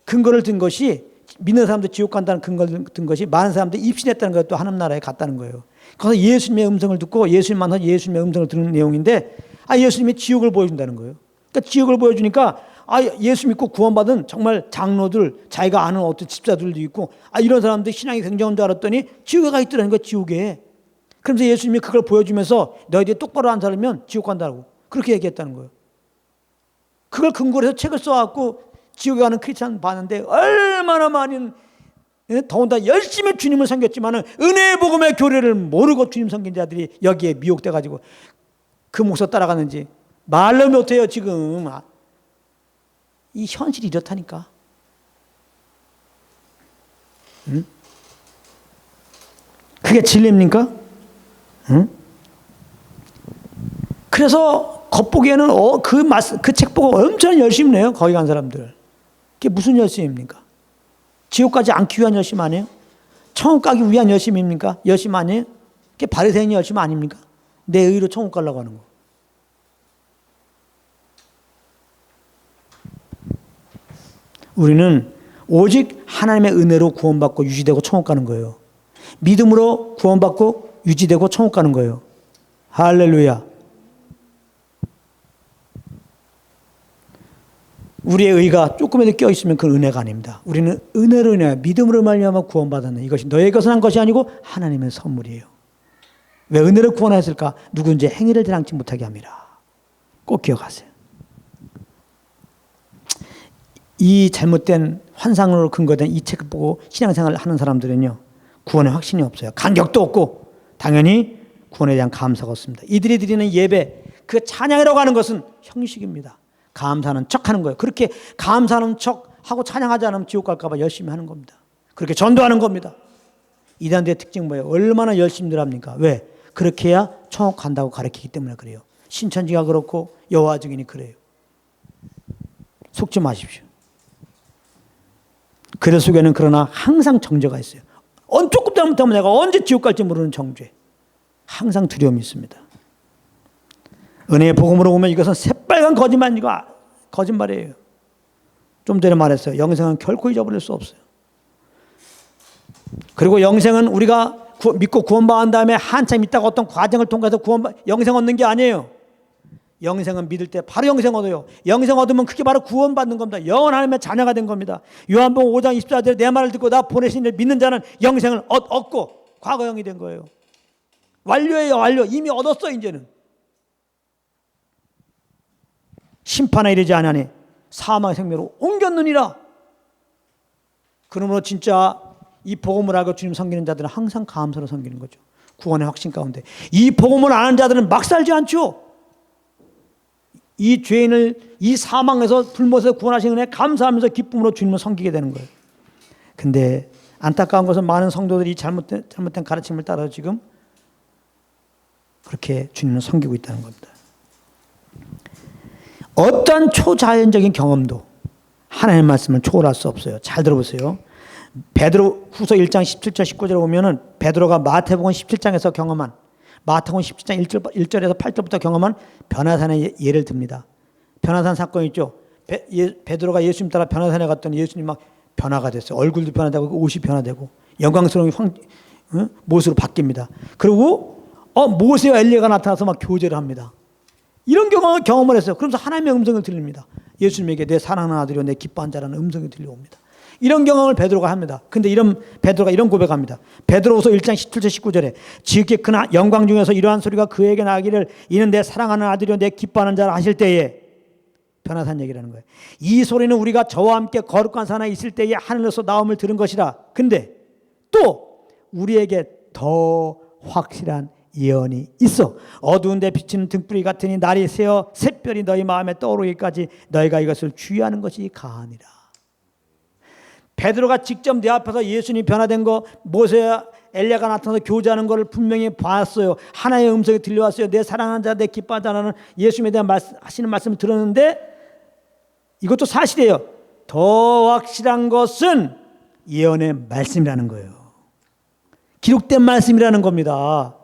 근거를 든 것이 믿는 사람도 지옥 간다는 근거를 든 것이 많은 사람들이 입신했다는 것도 하나님 나라에 갔다는 거예요. 그래서 예수님의 음성을 듣고 예수님 만나서 예수님의 음성을 듣는 내용인데 예수님이 지옥을 보여준다는 거예요. 그러니까 지옥을 보여주니까 예수 믿고 구원받은 정말 장로들, 자기가 아는 어떤 집사들도 있고 이런 사람들 신앙이 굉장한 줄 알았더니 지옥에 가 있더라는 거예요. 지옥에. 그러면서 예수님이 그걸 보여주면서 너희들이 똑바로 안 살면 지옥 간다고 그렇게 얘기했다는 거예요. 그걸 근거로 해서 책을 써갖고 지옥에 가는 크리스찬 봤는데 얼마나 많은 더군다나 열심히 주님을 섬겼지만 은혜의 복음의 교례를 모르고 주님 섬긴 자들이 여기에 미혹돼가지고 그 목사 따라가는지 말로 못해요. 지금 이 현실이 이렇다니까. 응? 그게 진리입니까? 응? 그래서 겉보기에는 그 책 보고 엄청 열심히 내요. 거기 간 사람들. 그게 무슨 열심입니까? 지옥 가지 않기 위한 열심 아니에요? 천국 가기 위한 열심입니까? 열심 아니에요? 그게 바리새인 열심 아닙니까? 내 의로 천국 가려고 하는 거. 우리는 오직 하나님의 은혜로 구원받고 유지되고 천국 가는 거예요. 믿음으로 구원받고 유지되고 천국 가는 거예요. 할렐루야. 우리의 의가 조금이라도 껴있으면 그건 은혜가 아닙니다. 우리는 은혜로 인해 믿음으로 말미암아 구원받았네. 이것이 너의 것은 한 것이 아니고 하나님의 선물이에요. 왜 은혜로 구원하였을까? 누구든지 행위를 자랑치 못하게 합니다. 꼭 기억하세요. 이 잘못된 환상으로 근거된 이 책을 보고 신앙생활을 하는 사람들은요 구원의 확신이 없어요. 간격도 없고 당연히 구원에 대한 감사가 없습니다. 이들이 드리는 예배, 그 찬양이라고 하는 것은 형식입니다. 감사하는 척하는 거예요. 그렇게 감사하는 척하고 찬양하지 않으면 지옥 갈까 봐 열심히 하는 겁니다. 그렇게 전도하는 겁니다. 이단들의 특징 뭐예요? 얼마나 열심히들 합니까? 왜? 그렇게 해야 천국 간다고 가르치기 때문에 그래요. 신천지가 그렇고 여호와 증인이 그래요. 속지 마십시오. 그들 속에는 그러나 항상 정죄가 있어요. 조금 잘못하면 내가 언제 지옥 갈지 모르는 정죄. 항상 두려움이 있습니다. 은혜의 복음으로 보면 이것은 새빨간 거짓말이에요. 좀 전에 말했어요. 영생은 결코 잊어버릴 수 없어요. 그리고 영생은 우리가 믿고 구원받은 다음에 한참 있다가 어떤 과정을 통과해서 영생 얻는 게 아니에요. 영생은 믿을 때 바로 영생 얻어요. 영생 얻으면 그게 바로 구원받는 겁니다. 영원 하나님의 자녀가 된 겁니다. 요한복음 5장 24절에 내 말을 듣고 나 보내신 이를 믿는 자는 영생을 얻고 과거형이 된 거예요. 완료예요. 완료. 이미 얻었어. 이제는 심판에 이르지 아니하니 사망의 생명으로 옮겼느니라. 그러므로 진짜 이 복음을 알고 주님 섬기는 자들은 항상 감사로 섬기는 거죠. 구원의 확신 가운데. 이 복음을 아는 자들은 막 살지 않죠. 이 죄인을 이 사망에서 불못에서 구원하신 은혜에 감사하면서 기쁨으로 주님을 섬기게 되는 거예요. 근데 안타까운 것은 많은 성도들이 잘못된 가르침을 따라 지금 그렇게 주님을 섬기고 있다는 겁니다. 어떤 초자연적인 경험도 하나님의 말씀을 초월할 수 없어요. 잘 들어보세요. 베드로 후서 1장 17절 19절에 보면은 베드로가 마태복음 17장에서 경험한 마태복음 17장 1절에서 8절부터 경험한 변화산의 예를 듭니다. 변화산 사건 있죠. 베드로가 예수님 따라 변화산에 갔더니 예수님 막 변화가 됐어요. 얼굴도 변화되고 옷이 변화되고 영광스러운 모습으로 바뀝니다. 그리고 모세와 엘리야가 나타나서 막 교제를 합니다. 이런 경험을 했어요. 그러면서 하나님의 음성을 들립니다. 예수님에게 내 사랑하는 아들이요 내 기뻐한 자라는 음성이 들려옵니다. 이런 경험을 베드로가 합니다. 근데 베드로가 이런 고백합니다. 베드로후서 1장 17절 19절에 지극히 큰 영광 중에서 이러한 소리가 그에게 나기를 이는 내 사랑하는 아들이요 내 기뻐하는 자라 하실 때에 변화산 얘기라는 거예요. 이 소리는 우리가 저와 함께 거룩한 산에 있을 때에 하늘에서 나옴을 들은 것이라. 근데 또 우리에게 더 확실한 예언이 있어. 어두운 데 비치는 등불이 같으니 날이 새어 샛별이 너희 마음에 떠오르기까지 너희가 이것을 주의하는 것이 가하니라. 베드로가 직접 내 앞에서 예수님이 변화된 거 모세와 엘리야가 나타나서 교제하는 것을 분명히 봤어요. 하나의 음성이 들려왔어요. 내 사랑하는 자, 내 기뻐하는 자라는 예수님에 대한 하시는 말씀을 들었는데 이것도 사실이에요. 더 확실한 것은 예언의 말씀이라는 거예요. 기록된 말씀이라는 겁니다.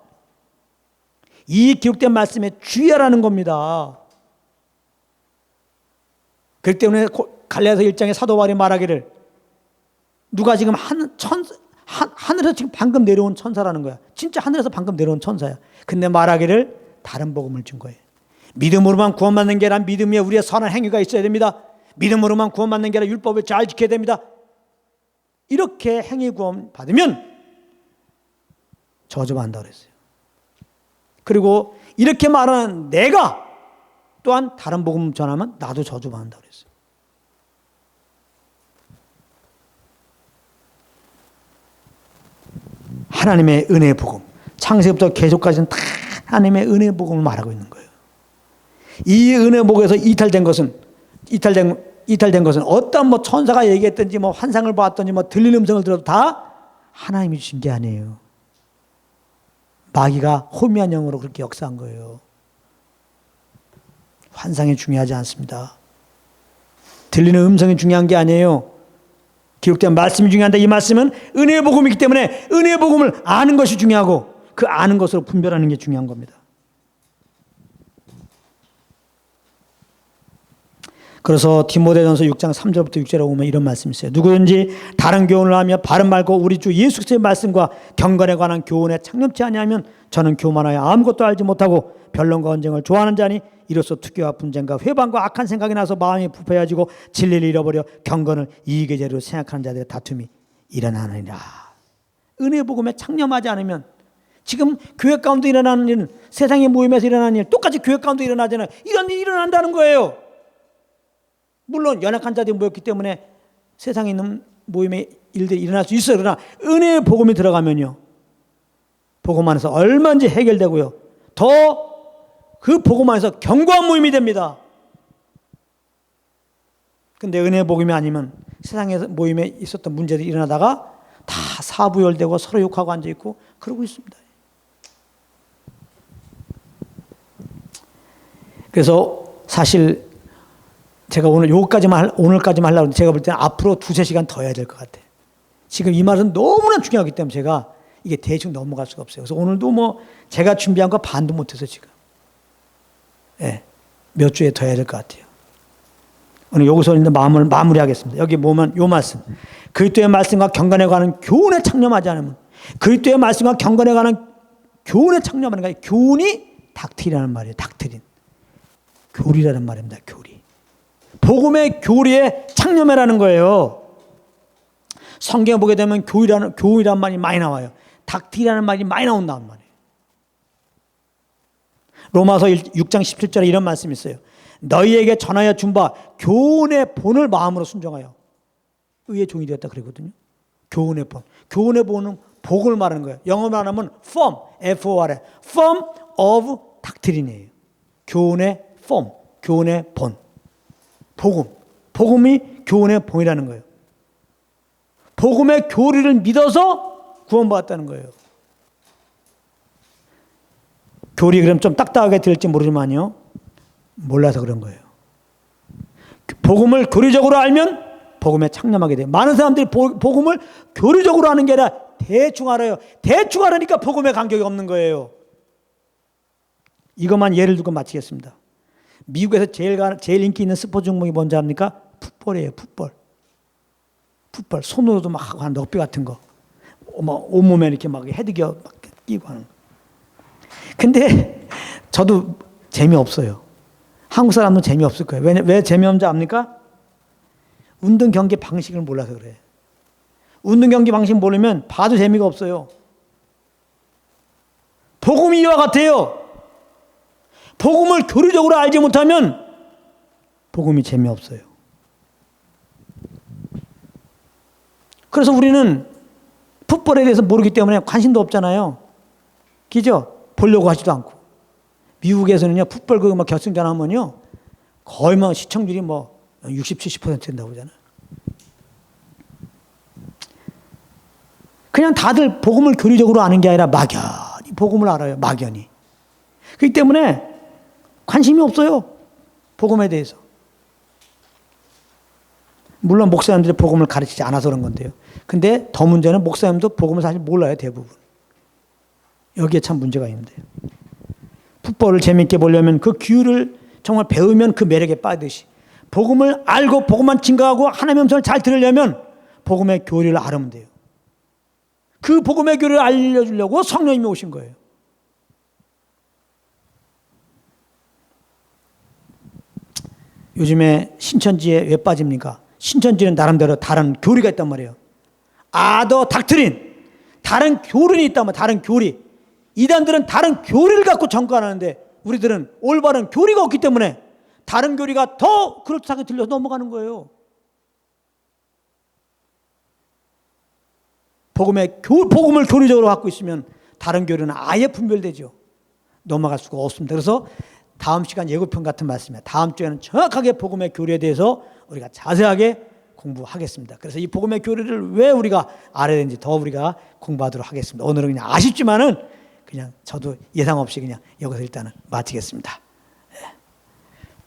이 기록된 말씀에 주의하라는 겁니다. 그렇기 때문에 갈라디아서 1장에 사도 바울이 말하기를 누가 지금 하늘에서 지금 방금 내려온 천사라는 거야. 진짜 하늘에서 방금 내려온 천사야. 근데 말하기를 다른 복음을 준 거예요. 믿음으로만 구원받는 게 아니라 믿음 위에 우리의 선한 행위가 있어야 됩니다. 믿음으로만 구원받는 게 아니라 율법을 잘 지켜야 됩니다. 이렇게 행위 구원 받으면 저주받는다고 그랬어요. 그리고 이렇게 말하는 내가 또한 다른 복음 전하면 나도 저주받는다고 그랬어요. 하나님의 은혜의 복음, 창세기부터 계속까지는 다 하나님의 은혜의 복음을 말하고 있는 거예요. 이 은혜의 복음에서 이탈된 것은 어떤 뭐 천사가 얘기했든지 뭐 환상을 봤든지 뭐 들리는 음성을 들어도 다 하나님이 주신 게 아니에요. 마귀가 호미한 영으로 그렇게 역사한 거예요. 환상이 중요하지 않습니다. 들리는 음성이 중요한 게 아니에요. 기록된 말씀이 중요한데 이 말씀은 은혜의 복음이기 때문에 은혜의 복음을 아는 것이 중요하고 그 아는 것으로 분별하는 게 중요한 겁니다. 그래서 디모데전서 6장 3절부터 6절에 보면 이런 말씀이 있어요. 누구든지 다른 교훈을 하며 바른 말고 우리 주 예수 그리스도의 말씀과 경건에 관한 교훈에 창념치 아니하면 저는 교만하여 아무것도 알지 못하고 변론과 언쟁을 좋아하는 자니 이로써 투기와 분쟁과 회방과 악한 생각이 나서 마음이 부패해지고 진리를 잃어버려 경건을 이익의 재료로 생각하는 자들의 다툼이 일어나느니라. 은혜의 복음에 창념하지 않으면 지금 교회 가운데 일어나는 일은 세상의 모임에서 일어나는 일 똑같이 교회 가운데 일어나잖아요. 이런 일이 일어난다는 거예요. 물론 연약한 자들이 모였기 때문에 세상에 있는 모임의 일들이 일어날 수 있어요. 그러나 은혜의 복음이 들어가면요, 복음 안에서 얼마든지 해결되고요, 더 그 복음 안에서 견고한 모임이 됩니다. 근데 은혜의 복음이 아니면 세상의 모임에 있었던 문제들이 일어나다가 다 사부열되고 서로 욕하고 앉아있고 그러고 있습니다. 그래서 사실 제가 오늘까지만 하려고 하는데 제가 볼 때는 앞으로 2-3시간 더 해야 될 것 같아요. 지금 이 말은 너무나 중요하기 때문에 제가 이게 대충 넘어갈 수가 없어요. 그래서 오늘도 뭐 제가 준비한 거 반도 못해서 지금 몇 주에 더 해야 될 것 같아요. 오늘 여기서 이제 마무리하겠습니다. 여기 보면 요 말씀. 그리스도의 말씀과 경건에 관한 교훈에 창념하지 않으면, 그리스도의 말씀과 경건에 관한 교훈에 창념하는 거예요. 교훈이 닥트린이라는 말이에요. 닥트린. 교리라는 말입니다. 교리. 복음의 교리에 창념해라는 거예요. 성경에 보게 되면 교훈이라는 말이 많이 나와요. 닥트린이라는 말이 많이 나온다는 말이에요. 로마서 6장 17절에 이런 말씀이 있어요. 너희에게 전하여 준 바 교훈의 본을 마음으로 순종하여 의의 종이 되었다 그러거든요. 교훈의 본. 교훈의 본은 복을 말하는 거예요. 영어로 말하면 form, F-O-R, form of doctrine이에요. 교훈의 form, 교훈의 본. 복음. 복음이 교훈의 본이라는 거예요. 복음의 교리를 믿어서 구원받았다는 거예요. 교리 그럼 좀 딱딱하게 들을지 모르지만요. 몰라서 그런 거예요. 복음을 교리적으로 알면 복음에 창념하게 돼요. 많은 사람들이 복음을 교리적으로 아는 게 아니라 대충 알아요. 대충 알으니까 복음에 간격이 없는 거예요. 이것만 예를 들고 마치겠습니다. 미국에서 제일 인기 있는 스포츠 종목이 뭔지 압니까? 풋볼이에요. 풋볼. 손으로도 막 하고 하는 럭비 같은 거. 온몸에 이렇게 막 헤드기어 막 끼고 하는 거. 근데 저도 재미없어요. 한국 사람은 재미없을 거예요. 왜 재미없는지 압니까? 운동 경기 방식을 몰라서 그래요. 운동 경기 방식 모르면 봐도 재미가 없어요. 복음이 이와 같아요. 복음을 교리적으로 알지 못하면 복음이 재미없어요. 그래서 우리는 풋볼에 대해서 모르기 때문에 관심도 없잖아요. 그죠? 보려고 하지도 않고. 미국에서는요, 풋볼 그 결승전 하면요, 거의 시청률이 60, 70% 된다고 그러잖아요. 그냥 다들 복음을 교리적으로 아는 게 아니라 막연히 복음을 알아요. 막연히. 그렇기 때문에 관심이 없어요. 복음에 대해서. 물론 목사님들이 복음을 가르치지 않아서 그런 건데요. 근데 더 문제는 목사님도 복음을 사실 몰라요. 대부분. 여기에 참 문제가 있는데요. 풋볼을 재밌게 보려면 그 규율을 정말 배우면 그 매력에 빠지듯이 복음을 알고 복음만 증거하고 하나님의 음성을 잘 들으려면 복음의 교리를 알으면 돼요. 그 복음의 교리를 알려주려고 성령님이 오신 거예요. 요즘에 신천지에 왜 빠집니까? 신천지는 나름대로 다른 교리가 있단 말이에요. 아더 닥트린. 다른 교리이 있단 말이에요. 다른 교리. 이단들은 다른 교리를 갖고 전가하는데 우리들은 올바른 교리가 없기 때문에 다른 교리가 더 그렇다고 들려서 넘어가는 거예요. 복음을 교리적으로 갖고 있으면 다른 교리는 아예 분별되죠. 넘어갈 수가 없습니다. 그래서 다음 시간 예고편 같은 말씀이에요. 다음 주에는 정확하게 복음의 교리에 대해서 우리가 자세하게 공부하겠습니다. 그래서 이 복음의 교리를 왜 우리가 알아야 되는지 더 우리가 공부하도록 하겠습니다. 오늘은 그냥 아쉽지만은 그냥 저도 예상 없이 그냥 여기서 일단은 마치겠습니다.